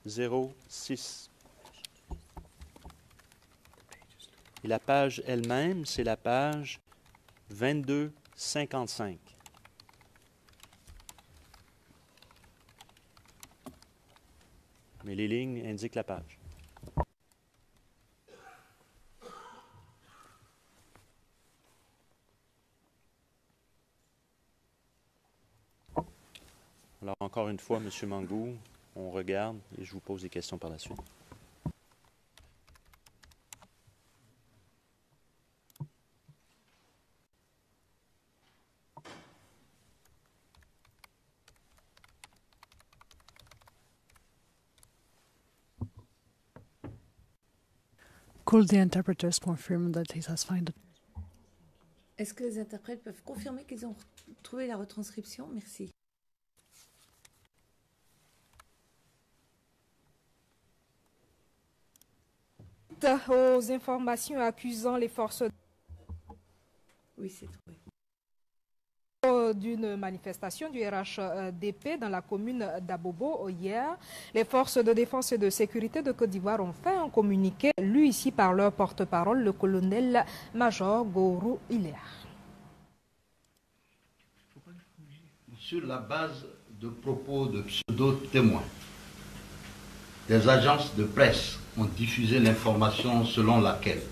0, 6. Et la page elle-même, c'est la page 2255. Mais les lignes indiquent la page. Alors, encore une fois, M. Mangou, on regarde et je vous pose des questions par la suite.
Could the interpreters confirm that he has found it?
Est-ce que les interprètes peuvent confirmer qu'ils ont trouvé la retranscription? Merci.
Aux informations accusant les forces
Oui, c'est trouvé.
d'une manifestation du RHDP dans la commune d'Abobo hier, les forces de défense et de sécurité de Côte d'Ivoire ont fait un communiqué lu ici par leur porte-parole, le colonel-major Gourou Hilaire.
Sur la base de propos de pseudo-témoins, des agences de presse ont diffusé l'information selon laquelle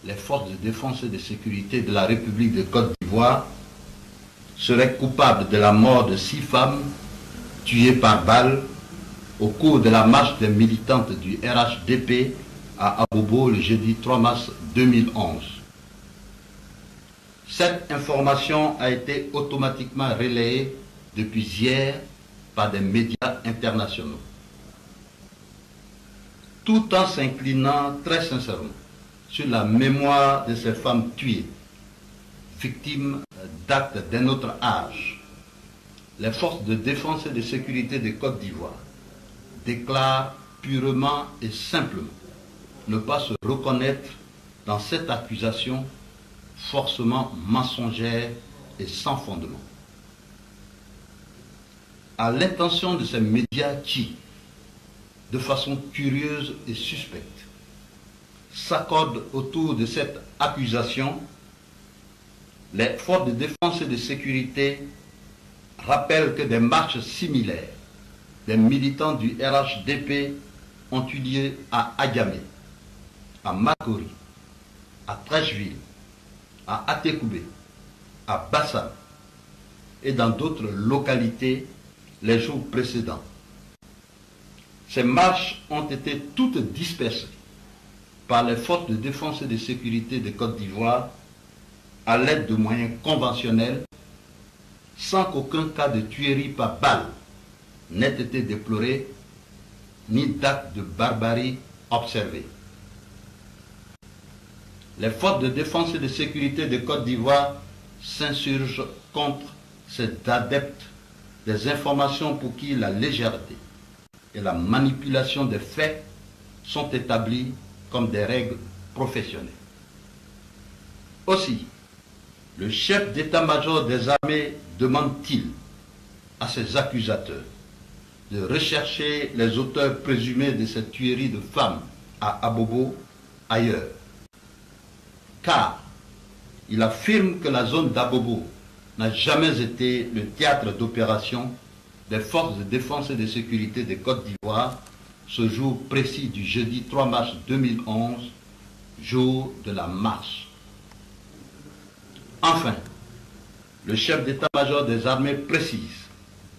les forces de défense et de sécurité de la République de Côte d'Ivoire seraient coupables de la mort de 6 femmes tuées par balle au cours de la marche des militantes du RHDP à Abobo le jeudi 3 mars 2011. Cette information a été automatiquement relayée depuis hier par des médias internationaux. Tout en s'inclinant très sincèrement sur la mémoire de ces femmes tuées, victimes d'actes d'un autre âge, les forces de défense et de sécurité de Côte d'Ivoire déclarent purement et simplement ne pas se reconnaître dans cette accusation forcément mensongère et sans fondement. À l'intention de ces médias qui, de façon curieuse et suspecte, s'accordent autour de cette accusation, les forces de défense et de sécurité rappellent que des marches similaires des militants du RHDP ont eu lieu à Agamé, à Makori, à Trècheville, à Atekoubé, à Bassam et dans d'autres localités les jours précédents. Ces marches ont été toutes dispersées par les forces de défense et de sécurité de Côte d'Ivoire à l'aide de moyens conventionnels, sans qu'aucun cas de tuerie par balle n'ait été déploré, ni d'acte de barbarie observé. les forces de défense et de sécurité de Côte d'Ivoire s'insurgent contre ces adeptes des informations pour qui la légèreté et la manipulation des faits sont établies comme des règles professionnelles. Aussi, le chef d'état-major des armées demande-t-il à ses accusateurs de rechercher les auteurs présumés de cette tuerie de femmes à Abobo ailleurs. Car il affirme que la zone d'Abobo n'a jamais été le théâtre d'opération des forces de défense et de sécurité de Côte d'Ivoire ce jour précis du jeudi 3 mars 2011, jour de la marche. Enfin, le chef d'état-major des armées précise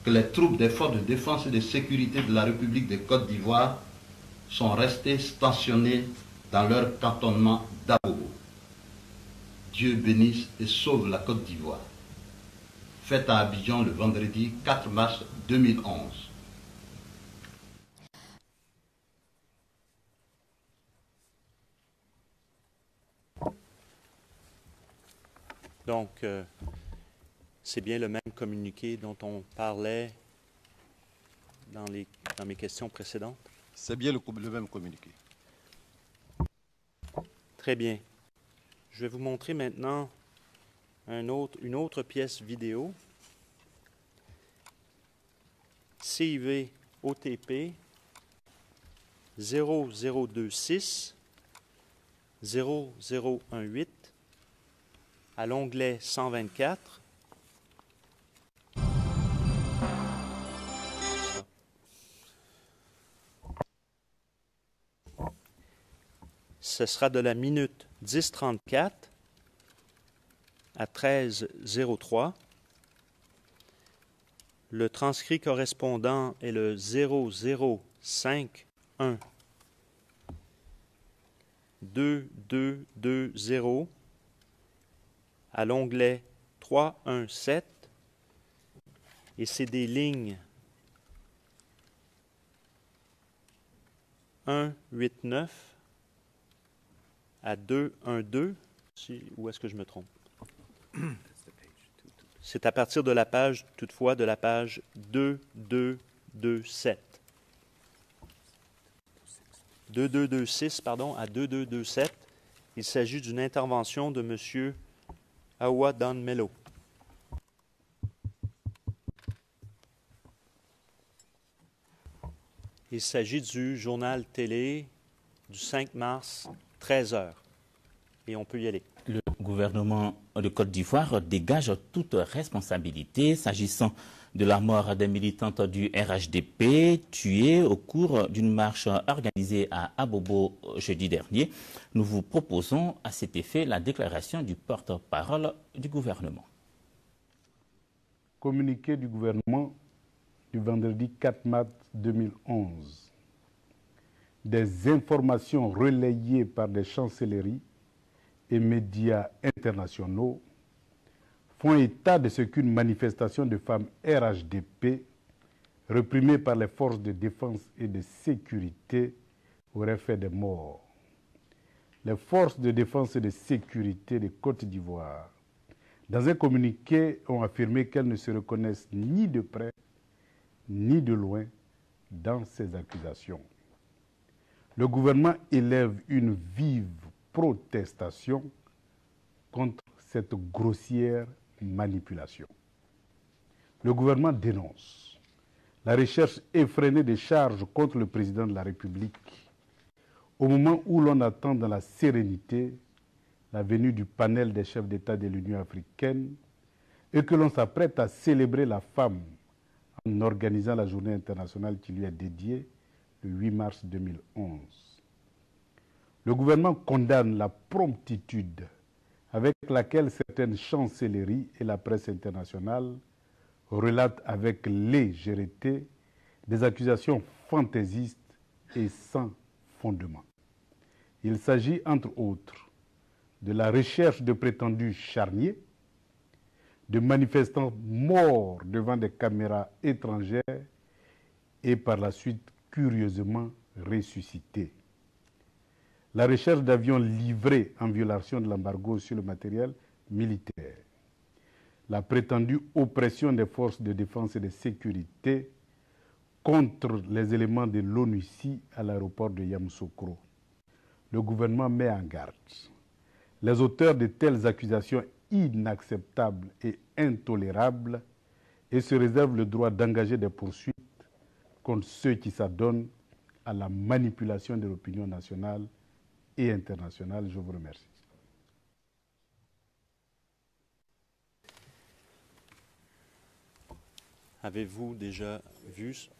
que les troupes des forces de défense et de sécurité de la République de Côte d'Ivoire sont restées stationnées dans leur cantonnement d'Abobo. Dieu bénisse et sauve la Côte d'Ivoire. Fête à Abidjan le vendredi 4 mars 2011.
Donc, c'est bien le même communiqué dont on parlait dans mes questions précédentes?
C'est bien le même communiqué.
Très bien. Je vais vous montrer maintenant une autre pièce vidéo. CIV OTP 0026 0018 à l'onglet 124. Ce sera de la minute 10:34 à 13:03. Le transcrit correspondant est le 0051 2220 à l'onglet 317 et c'est des lignes 189 à 212. Où est-ce que je me trompe? C'est à partir de la page, toutefois, de la page 2227. 2226, pardon, à 2227. Il s'agit d'une intervention de M. Awa Don Mello. Il s'agit du journal télé du 5 mars, 13h. Et on peut y aller.
Le gouvernement de Côte d'Ivoire dégage toute responsabilité s'agissant de la mort des militantes du RHDP tuées au cours d'une marche organisée à Abobo jeudi dernier. Nous vous proposons à cet effet la déclaration du porte-parole du gouvernement.
Communiqué du gouvernement du vendredi 4 mars 2011. Des informations relayées par des chancelleries et médias internationaux font état de ce qu'une manifestation de femmes RHDP réprimée par les forces de défense et de sécurité aurait fait des morts. Les forces de défense et de sécurité de Côte d'Ivoire, dans un communiqué, ont affirmé qu'elles ne se reconnaissent ni de près ni de loin dans ces accusations. Le gouvernement élève une vive protestation contre cette grossière manipulation. Le gouvernement dénonce la recherche effrénée des charges contre le président de la République au moment où l'on attend dans la sérénité la venue du panel des chefs d'État de l'Union africaine et que l'on s'apprête à célébrer la femme en organisant la journée internationale qui lui est dédiée le 8 mars 2011. Le gouvernement condamne la promptitude avec laquelle certaines chancelleries et la presse internationale relatent avec légèreté des accusations fantaisistes et sans fondement. Il s'agit, entre autres, de la recherche de prétendus charniers, de manifestants morts devant des caméras étrangères et par la suite curieusement ressuscités. la recherche d'avions livrés en violation de l'embargo sur le matériel militaire, la prétendue oppression des forces de défense et de sécurité contre les éléments de l'ONUCI à l'aéroport de Yamoussoukro. Le gouvernement met en garde les auteurs de telles accusations inacceptables et intolérables et se réserve le droit d'engager des poursuites contre ceux qui s'adonnent à la manipulation de l'opinion nationale et internationale. Je vous remercie.
Avez-vous déjà vu ça?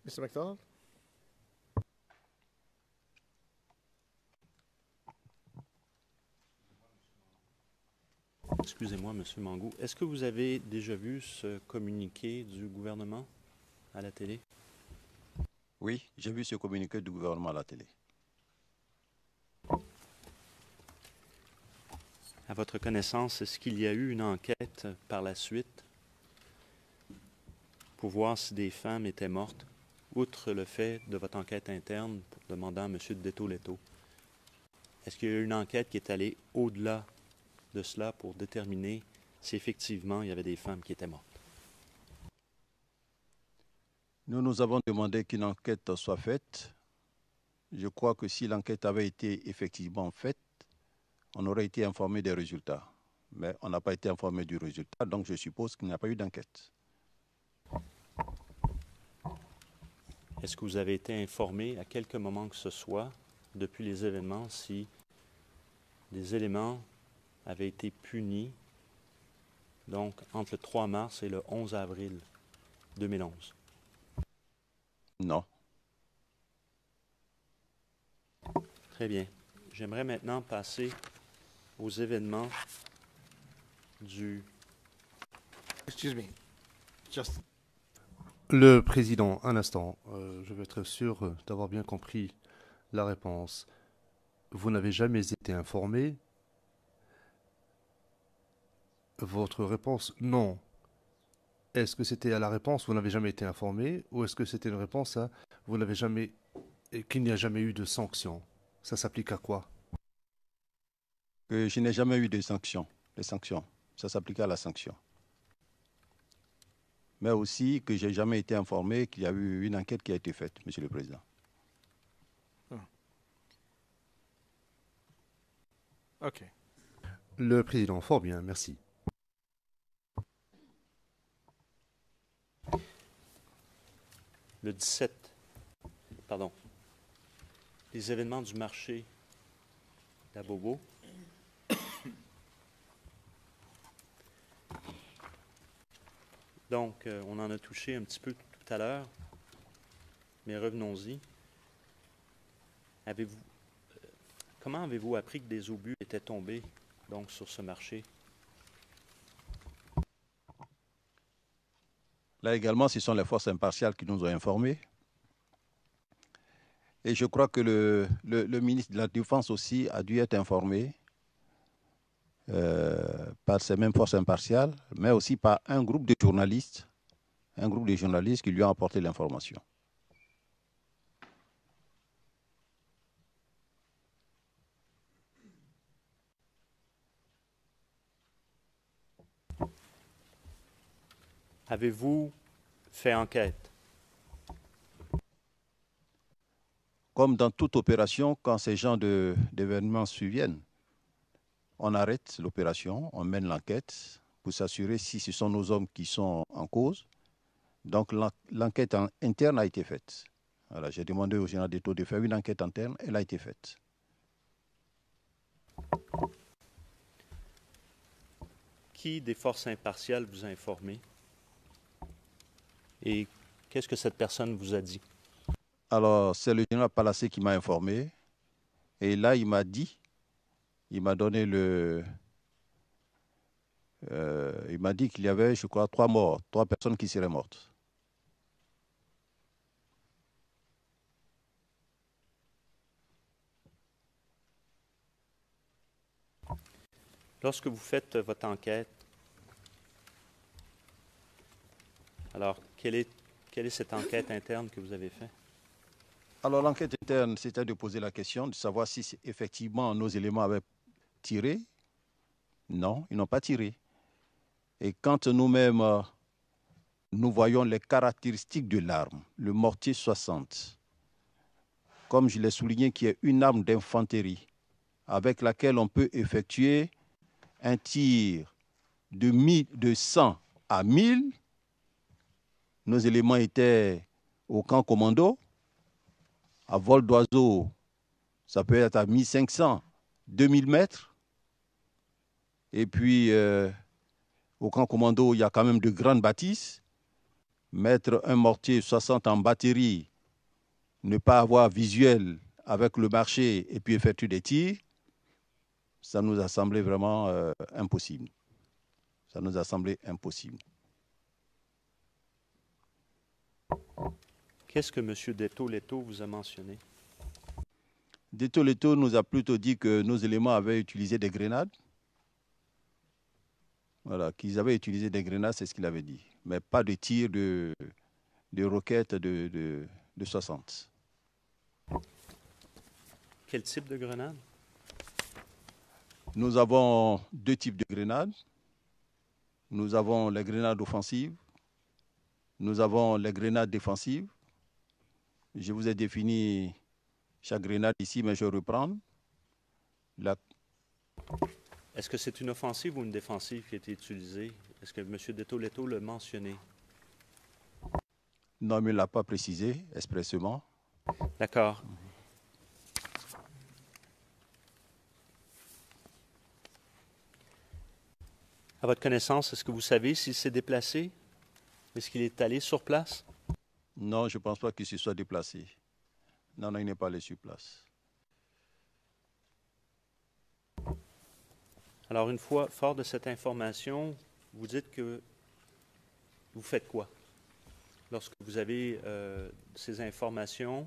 Mr. McDonald?
Excusez-moi, M. Mangou. Est-ce que vous avez déjà vu ce communiqué du gouvernement à la télé?
Oui, j'ai vu ce communiqué du gouvernement à la télé.
À votre connaissance, est-ce qu'il y a eu une enquête par la suite pour voir si des femmes étaient mortes, outre le fait de votre enquête interne demandant à M. Detto-Leto? Est-ce qu'il y a eu une enquête qui est allée au-delà de cela pour déterminer si effectivement il y avait des femmes qui étaient mortes?
Nous avons demandé qu'une enquête soit faite. Je crois que si l'enquête avait été effectivement faite, on aurait été informé des résultats. Mais on n'a pas été informé du résultat, donc je suppose qu'il n'y a pas eu d'enquête.
Est-ce que vous avez été informé à quelque moment que ce soit, depuis les événements, si des éléments avaient été punis, donc entre le 3 mars et le 11 avril 2011?
Non.
Très bien. J'aimerais maintenant passer aux événements du...
Excuse me. Just...
Le président, un instant, je veux être sûr d'avoir bien compris la réponse. Vous n'avez jamais été informé? Votre réponse, non. Est-ce que c'était à la réponse, vous n'avez jamais été informé, ou est-ce que c'était une réponse à vous n'avez jamais, qu'il n'y a jamais eu de sanctions? Ça s'applique à quoi?
Que je n'ai jamais eu de sanctions. Les sanctions, ça s'applique à la sanction. Mais aussi que je n'ai jamais été informé qu'il y a eu une enquête qui a été faite, Monsieur le Président.
OK.
Le président, fort bien, merci.
Le 17, pardon, les événements du marché d'Abobo. Donc, on en a touché un petit peu tout à l'heure, mais revenons-y. Comment avez-vous appris que des obus étaient tombés donc, sur ce marché?
Là également, ce sont les forces impartiales qui nous ont informés. Et je crois que le ministre de la Défense aussi a dû être informé par ces mêmes forces impartiales, mais aussi par un groupe de journalistes qui lui ont apporté l'information.
Avez-vous fait enquête?
Comme dans toute opération, quand ces genres d'événements surviennent, on arrête l'opération, on mène l'enquête pour s'assurer si ce sont nos hommes qui sont en cause. Donc l'enquête interne a été faite. Voilà, j'ai demandé au général Detto de faire une enquête interne, elle a été faite.
Qui des forces impartiales vous a informé? Et qu'est-ce que cette personne vous a dit?
Alors, c'est le général Palacé qui m'a informé. Et là, il m'a dit, il m'a donné il m'a dit qu'il y avait, je crois, 3 morts, 3 personnes qui seraient mortes.
Lorsque vous faites votre enquête, alors quelle est cette enquête interne que vous avez faite?
Alors l'enquête interne, c'était de poser la question, de savoir si effectivement nos éléments avaient tiré. Non, ils n'ont pas tiré. Et quand nous-mêmes, nous voyons les caractéristiques de l'arme, le mortier 60, comme je l'ai souligné, qui est une arme d'infanterie, avec laquelle on peut effectuer un tir de 100 à 1000. Nos éléments étaient au camp commando. À vol d'oiseau, ça peut être à 1500, 2000 mètres. Et puis, au camp commando, il y a quand même de grandes bâtisses. Mettre un mortier 60 en batterie, ne pas avoir visuel avec le marché et puis effectuer des tirs, ça nous a semblé vraiment impossible. Ça nous a semblé impossible.
Qu'est-ce que M. Detto-Letto vous a mentionné?
Detto-Letto nous a plutôt dit que nos éléments avaient utilisé des grenades. Voilà, qu'ils avaient utilisé des grenades, c'est ce qu'il avait dit. Mais pas de tir de roquettes de 60.
Quel type de grenade?
Nous avons deux types de grenades. Nous avons les grenades offensives. Nous avons les grenades défensives. Je vous ai défini chaque grenade ici, mais je reprends.
Est-ce que c'est une offensive ou une défensive qui a été utilisée? Est-ce que M. Detto-Letto l'a mentionné?
Non, mais il ne l'a pas précisé expressément.
D'accord. À votre connaissance, est-ce que vous savez s'il s'est déplacé? Est-ce qu'il est allé sur place?
Non, je ne pense pas qu'il se soit déplacé. Non, il n'est pas allé sur place.
Alors, une fois fort de cette information, vous dites que vous faites quoi? Lorsque vous avez ces informations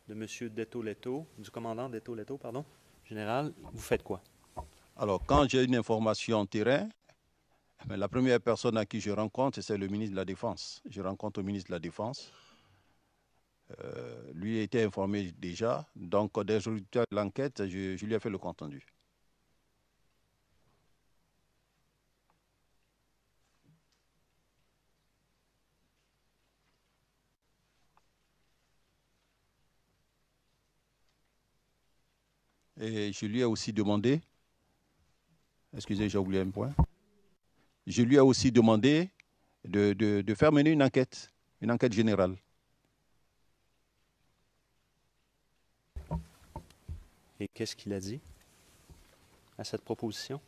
de M. Detto-Letto, du commandant Detto-Letto, pardon, général, vous faites quoi?
Alors, quand j'ai une information en terrain, la première personne à qui je rencontre, c'est le ministre de la Défense. Je rencontre le ministre de la Défense. Lui a été informé déjà. Donc, des résultats de l'enquête, je lui ai fait le compte-rendu. Et je lui ai aussi demandé, excusez, j'ai oublié un point. Je lui ai aussi demandé de faire mener une enquête générale.
Et qu'est-ce qu'il a dit à cette proposition?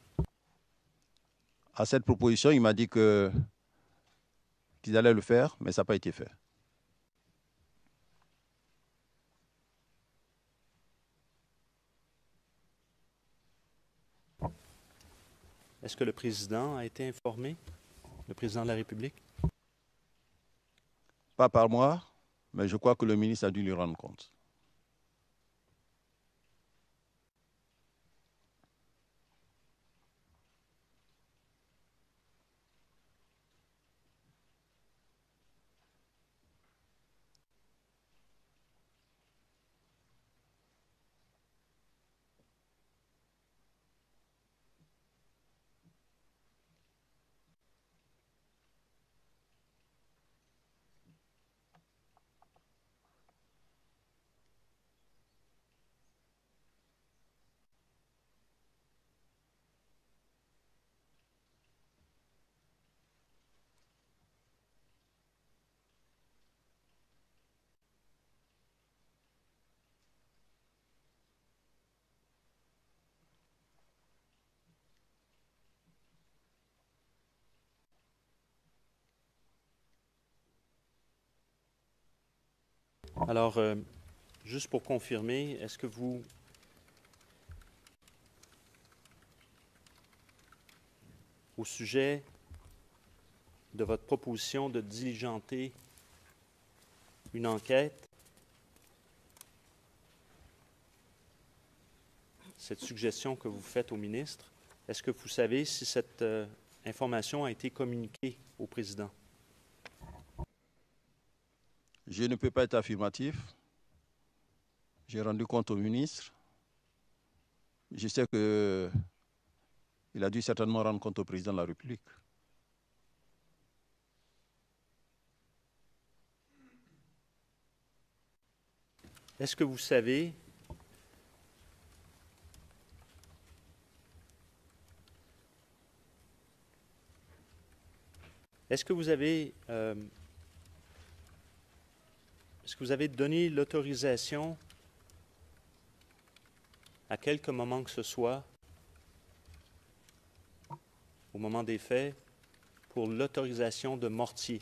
À cette proposition, il m'a dit qu'ils allaient le faire, mais ça n'a pas été fait.
Est-ce que le président a été informé, le président de la République?
Pas par moi, mais je crois que le ministre a dû lui rendre compte.
Alors, juste pour confirmer, est-ce que vous... Au sujet de votre proposition de diligenter une enquête, cette suggestion que vous faites au ministre, Est-ce que vous savez si cette information a été communiquée au président?
Je ne peux pas être affirmatif. J'ai rendu compte au ministre. Je sais qu'il a dû certainement rendre compte au président de la République.
Est-ce que vous savez est-ce que vous avez donné l'autorisation à quelque moment que ce soit, au moment des faits, pour l'autorisation de mortier,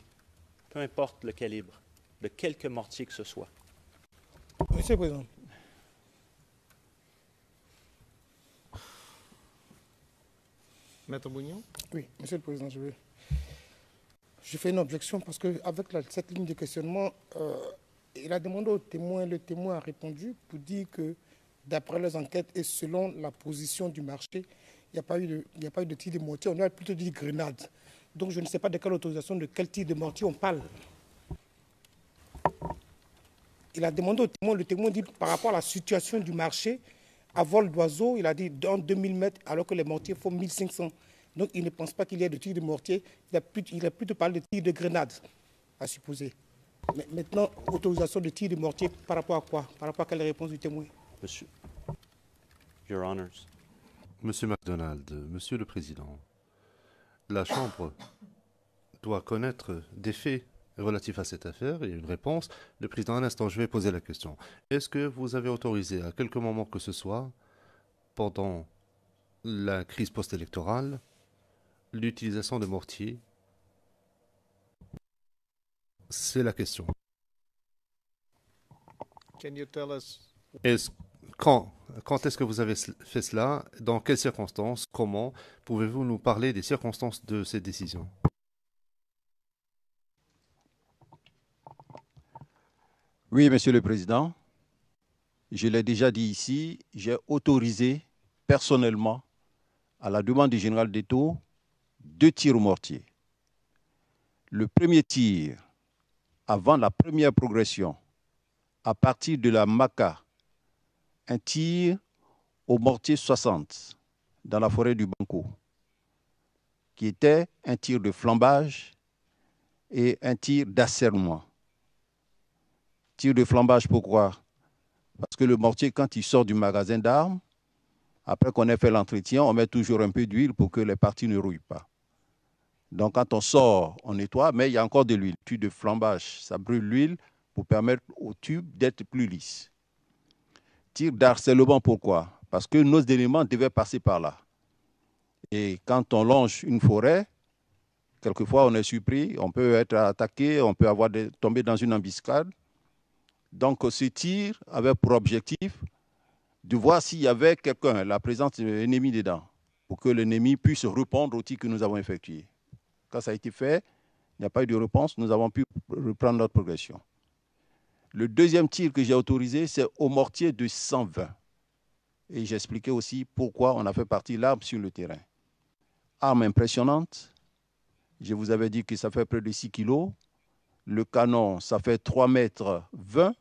peu importe le calibre, de quelque mortier que ce soit?
Monsieur le Président.
Maître Bougnon?
Oui, Monsieur le Président, je fais une objection parce qu'avec cette ligne de questionnement, il a demandé au témoin, le témoin a répondu pour dire que d'après les enquêtes et selon la position du marché, il n'y a pas eu de tir de mortier, on a plutôt dit grenade. Donc je ne sais pas de quelle autorisation, de quel tir de mortier on parle. Il a demandé au témoin, le témoin dit par rapport à la situation du marché, à vol d'oiseau, il a dit dans 2000 mètres, alors que les mortiers font 1500. Donc il ne pense pas qu'il y ait de tir de mortier, il a plutôt parlé de tir de grenade, à supposer. Mais maintenant, autorisation de tir de mortier par rapport à quoi? Par rapport à quelle réponse du témoin?
Monsieur, Your Honors.
Monsieur MacDonald, Monsieur le Président, la Chambre doit connaître des faits relatifs à cette affaire et une réponse. Le Président, un instant, je vais poser la question. Est-ce que vous avez autorisé à quelque moment que ce soit, pendant la crise post-électorale, l'utilisation de mortiers? C'est la question.
Can you tell us?
Quand est-ce que vous avez fait cela? Dans quelles circonstances? Comment? Pouvez-vous nous parler des circonstances de cette décision?
Oui, Monsieur le Président. Je l'ai déjà dit ici, j'ai autorisé personnellement, à la demande du général d'Eto, 2 tirs au mortier. Le premier tir, avant la première progression, à partir de la Maca, un tir au mortier 60 dans la forêt du Banco, qui était un tir de flambage et un tir d'assernement. Tir de flambage, pourquoi? Parce que le mortier, quand il sort du magasin d'armes, après qu'on ait fait l'entretien, on met toujours un peu d'huile pour que les parties ne rouillent pas. Donc quand on sort, on nettoie, mais il y a encore de l'huile. Tir de flambage, ça brûle l'huile pour permettre au tube d'être plus lisse. Tir d'harcèlement, pourquoi? Parce que nos éléments devaient passer par là. Et quand on longe une forêt, quelquefois on est surpris, on peut être attaqué, on peut tomber dans une embuscade. Donc ce tir avait pour objectif de voir s'il y avait quelqu'un, la présence ennemie dedans, pour que l'ennemi puisse répondre au tir que nous avons effectué. Quand ça a été fait, il n'y a pas eu de réponse, nous avons pu reprendre notre progression. Le deuxième tir que j'ai autorisé, c'est au mortier de 120. Et j'expliquais aussi pourquoi on a fait partir l'arme sur le terrain. Arme impressionnante. Je vous avais dit que ça fait près de 6 kilos. Le canon, ça fait 3 mètres 20.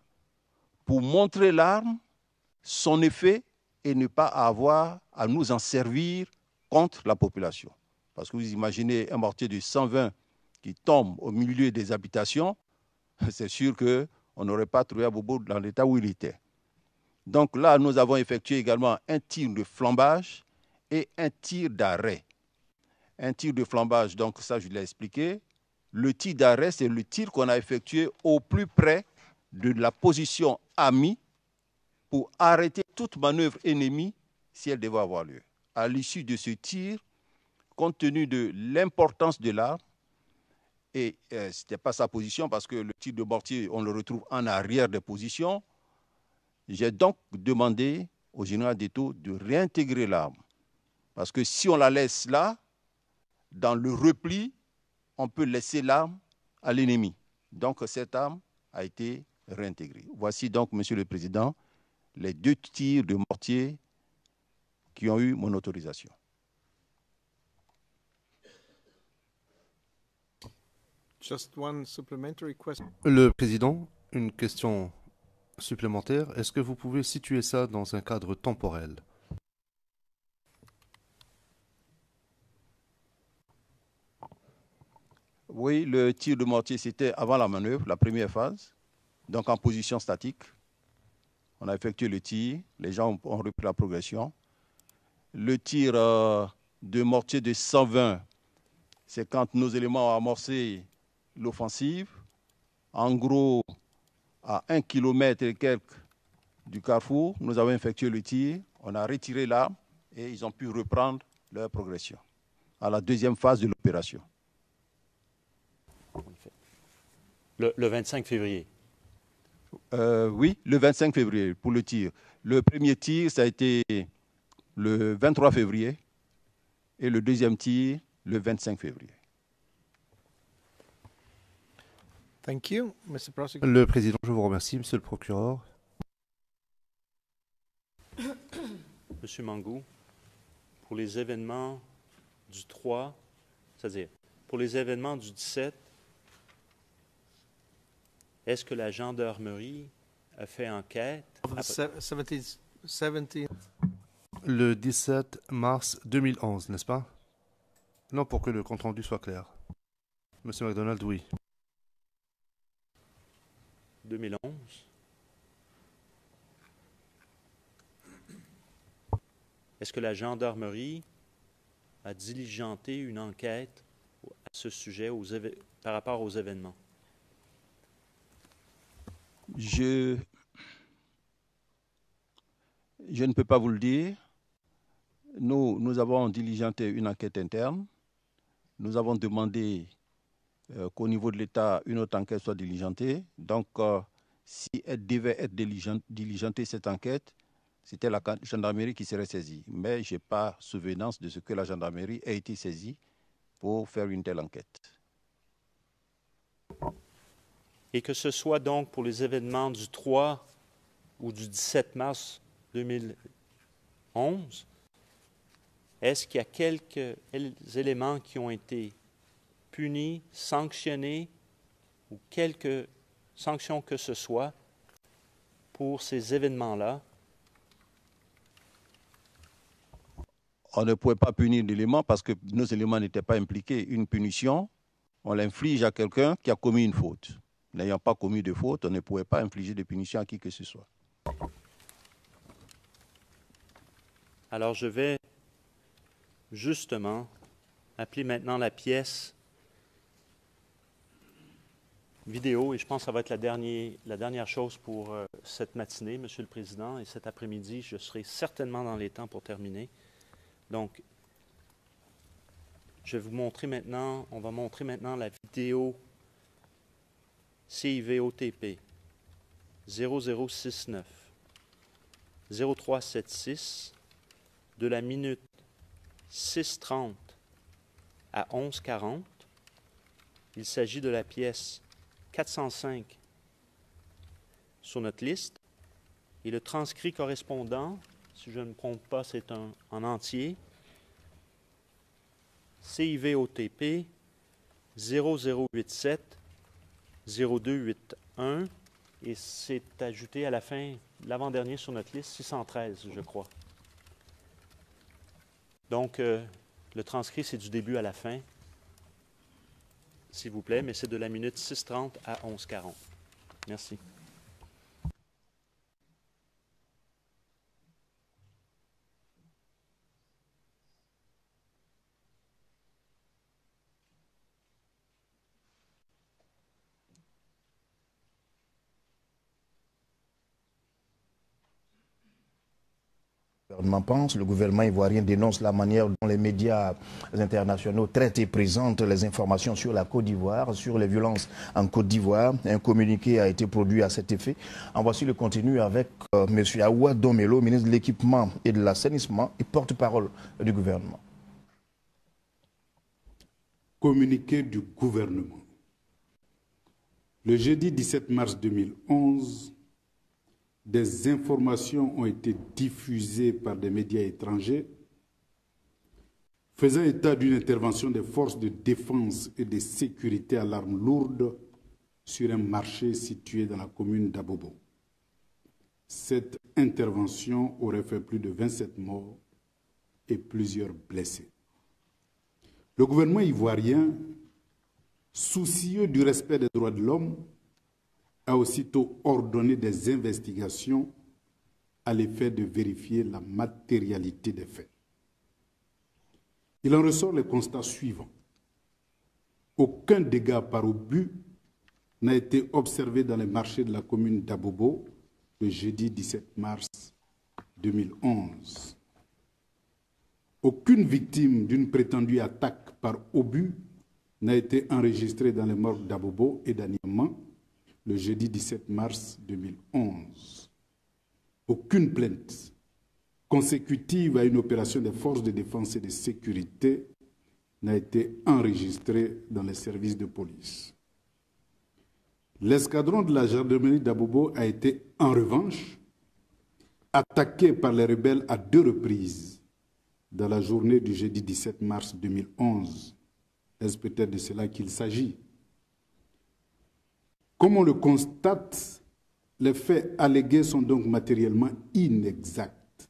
Pour montrer l'arme, son effet, et ne pas avoir à nous en servir contre la population. Parce que vous imaginez un mortier de 120 qui tombe au milieu des habitations, c'est sûr qu'on n'aurait pas trouvé Abobo dans l'état où il était. Donc là, nous avons effectué également un tir de flambage et un tir d'arrêt. Un tir de flambage, donc ça je l'ai expliqué. Le tir d'arrêt, c'est le tir qu'on a effectué au plus près de la position amie pour arrêter toute manœuvre ennemie si elle devait avoir lieu. À l'issue de ce tir, compte tenu de l'importance de l'arme, et ce n'était pas sa position parce que le tir de mortier, on le retrouve en arrière des positions, j'ai donc demandé au général d'Eto de réintégrer l'arme. Parce que si on la laisse là, dans le repli, on peut laisser l'arme à l'ennemi. Donc cette arme a été réintégrée. Voici donc, Monsieur le Président, les 2 tirs de mortier qui ont eu mon autorisation.
Just one supplementary question.
Le Président, une question supplémentaire. Est-ce que vous pouvez situer ça dans un cadre temporel?
Oui, le tir de mortier, c'était avant la manœuvre, la première phase, donc en position statique. On a effectué le tir, les gens ont repris la progression. Le tir de mortier de 120, c'est quand nos éléments ont amorcé l'offensive. En gros, à 1 km et quelques du carrefour, nous avons effectué le tir, on a retiré l'arme et ils ont pu reprendre leur progression à la deuxième phase de l'opération.
Le 25 février.
Oui, le 25 février pour le tir. Le premier tir, ça a été le 23 février et le deuxième tir, le 25 février.
Thank you, Mr. Prosecutor.
Le Président, je vous remercie, Monsieur le Procureur.
Monsieur Mangou, pour les événements du 3, c'est-à-dire pour les événements du 17, est-ce que la gendarmerie a fait enquête?
Le 17 mars 2011, n'est-ce pas? Non, pour que le compte-rendu soit clair. Monsieur MacDonald, oui.
2011. Est-ce que la gendarmerie a diligenté une enquête à ce sujet par rapport aux événements?
Je ne peux pas vous le dire. Nous avons diligenté une enquête interne. Nous avons demandé qu'au niveau de l'État, une autre enquête soit diligentée. Donc, si elle devait être diligentée, cette enquête, c'était la gendarmerie qui serait saisie. Mais je n'ai pas souvenance de ce que la gendarmerie a été saisie pour faire une telle enquête.
Et que ce soit donc pour les événements du 3 ou du 17 mars 2011, est-ce qu'il y a quelques éléments qui ont été punis, sanctionnés, ou quelques sanctions que ce soit pour ces événements-là?
On ne pouvait pas punir d'éléments parce que nos éléments n'étaient pas impliqués. Une punition, on l'inflige à quelqu'un qui a commis une faute. N'ayant pas commis de faute, on ne pouvait pas infliger de punition à qui que ce soit.
Alors je vais justement appeler maintenant la pièce vidéo, et je pense que ça va être la dernière chose pour cette matinée, Monsieur le Président, et cet après-midi, je serai certainement dans les temps pour terminer. Donc, je vais vous montrer maintenant, on va montrer maintenant la vidéo CIVOTP 0069 0376 de la minute 6:30 à 11:40. Il s'agit de la pièce 405 sur notre liste et le transcrit correspondant, si je ne me trompe pas, c'est en entier, CIVOTP 0087 0281 et c'est ajouté à la fin, l'avant-dernier sur notre liste, 613, je crois. Donc, le transcrit, c'est du début à la fin, s'il vous plaît, mais c'est de la minute 6:30 à 11:40. Merci.
Le gouvernement pense, le gouvernement ivoirien dénonce la manière dont les médias internationaux traitent et présentent les informations sur la Côte d'Ivoire, sur les violences en Côte d'Ivoire. Un communiqué a été produit à cet effet. En voici le contenu avec M. Aoua Domelo, ministre de l'Équipement et de l'Assainissement et porte-parole du gouvernement.
Communiqué du gouvernement. Le jeudi 17 mars 2011, des informations ont été diffusées par des médias étrangers faisant état d'une intervention des forces de défense et de sécurité à l'arme lourde sur un marché situé dans la commune d'Abobo. Cette intervention aurait fait plus de 27 morts et plusieurs blessés. Le gouvernement ivoirien, soucieux du respect des droits de l'homme, a aussitôt ordonné des investigations à l'effet de vérifier la matérialité des faits. Il en ressort les constats suivants. Aucun dégât par obus n'a été observé dans les marchés de la commune d'Abobo le jeudi 17 mars 2011. Aucune victime d'une prétendue attaque par obus n'a été enregistrée dans les morgues d'Abobo et d'Aniama le jeudi 17 mars 2011. Aucune plainte consécutive à une opération des forces de défense et de sécurité n'a été enregistrée dans les services de police. L'escadron de la gendarmerie d'Abobo a été, en revanche, attaqué par les rebelles à 2 reprises dans la journée du jeudi 17 mars 2011. Est-ce peut-être de cela qu'il s'agit? Comme on le constate, les faits allégués sont donc matériellement inexacts.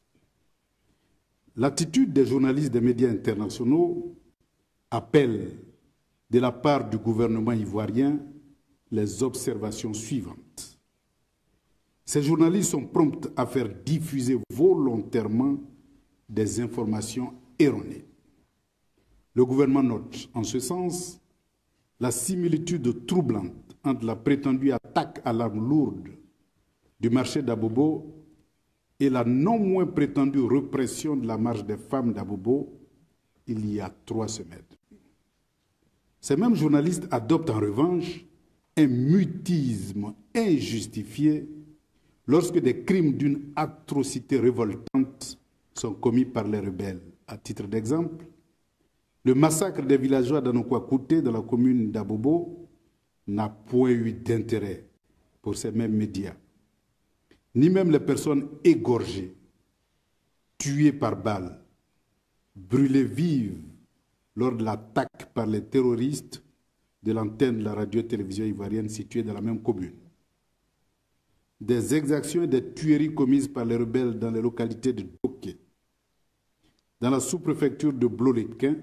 L'attitude des journalistes des médias internationaux appelle, de la part du gouvernement ivoirien, les observations suivantes. Ces journalistes sont prompts à faire diffuser volontairement des informations erronées. Le gouvernement note, en ce sens, la similitude troublante entre la prétendue attaque à l'arme lourde du marché d'Abobo et la non moins prétendue répression de la marche des femmes d'Abobo il y a 3 semaines. Ces mêmes journalistes adoptent en revanche un mutisme injustifié lorsque des crimes d'une atrocité révoltante sont commis par les rebelles. À titre d'exemple, le massacre des villageois d'Anokwakouté dans la commune d'Abobo n'a point eu d'intérêt pour ces mêmes médias, ni même les personnes égorgées, tuées par balles, brûlées vives lors de l'attaque par les terroristes de l'antenne de la radio-télévision ivoirienne située dans la même commune. Des exactions et des tueries commises par les rebelles dans les localités de Doké, dans la sous-préfecture de Bloléquin,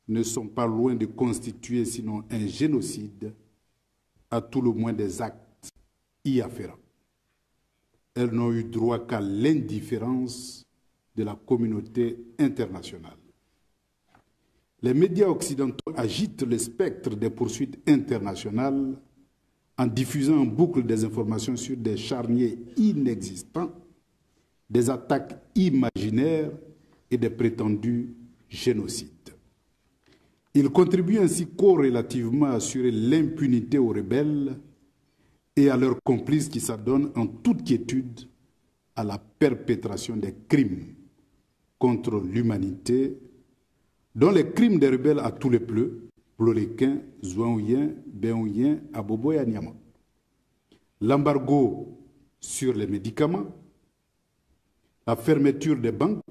ne sont pas loin de constituer sinon un génocide, à tout le moins des actes y afférents. Elles n'ont eu droit qu'à l'indifférence de la communauté internationale. Les médias occidentaux agitent le spectre des poursuites internationales en diffusant en boucle des informations sur des charniers inexistants, des attaques imaginaires et des prétendus génocides. Ils contribuent ainsi corrélativement à assurer l'impunité aux rebelles et à leurs complices qui s'adonnent en toute quiétude à la perpétration des crimes contre l'humanité, dont les crimes des rebelles à tous les pleux, Bloléquin, Zouaouien, Béouien, Abobo et Anyama. L'embargo sur les médicaments, la fermeture des banques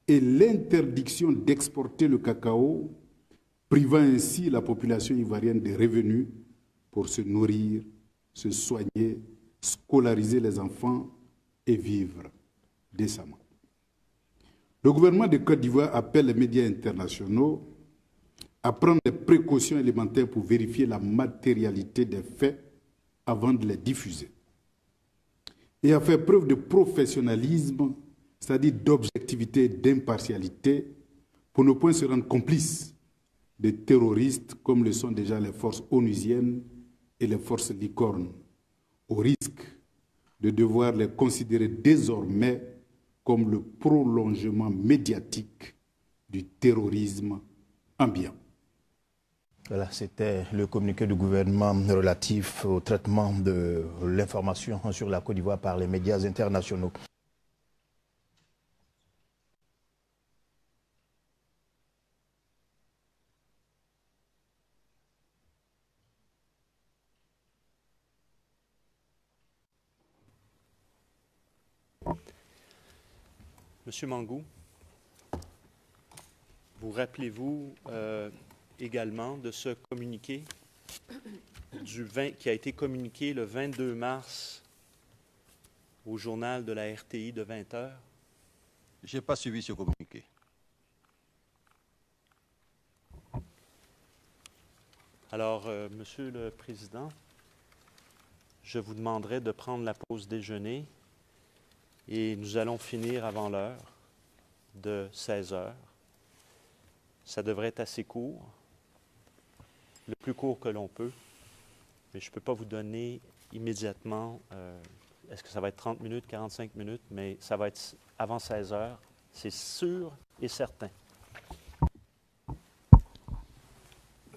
et l'interdiction d'exporter le cacao, privant ainsi la population ivoirienne des revenus pour se nourrir, se soigner, scolariser les enfants et vivre décemment. Le gouvernement de Côte d'Ivoire appelle les médias internationaux à prendre des précautions élémentaires pour vérifier la matérialité des faits avant de les diffuser et à faire preuve de professionnalisme, c'est-à-dire d'objectivité et d'impartialité, pour ne point se rendre complices des terroristes comme le sont déjà les forces onusiennes et les forces licornes, au risque de devoir les considérer désormais comme le prolongement médiatique du terrorisme ambiant.
Voilà, c'était le communiqué du gouvernement relatif au traitement de l'information sur la Côte d'Ivoire par les médias internationaux.
Monsieur Mangou. Vous rappelez-vous également de ce communiqué qui a été communiqué le 22 mars au journal de la RTI de 20 heures?
Je n'ai pas suivi ce communiqué.
Alors, Monsieur le Président, je vous demanderai de prendre la pause déjeuner et nous allons finir avant l'heure de 16 heures. Ça devrait être assez court, le plus court que l'on peut, mais je ne peux pas vous donner immédiatement, est-ce que ça va être 30 minutes, 45 minutes, mais ça va être avant 16 heures, c'est sûr et certain.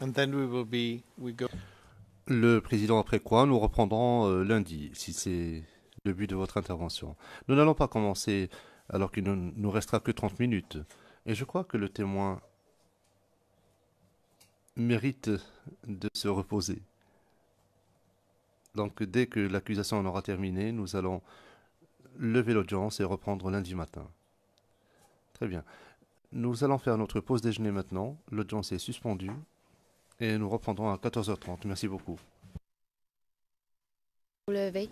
And then we go.
Le président, après quoi, nous reprendrons lundi, si c'est le but de votre intervention. Nous n'allons pas commencer alors qu'il ne nous restera que 30 minutes. Et je crois que le témoin mérite de se reposer. Donc, dès que l'accusation en aura terminé, nous allons lever l'audience et reprendre lundi matin. Très bien. Nous allons faire notre pause déjeuner maintenant. L'audience est suspendue. Et nous reprendrons à 14h30. Merci beaucoup.
Vous levez.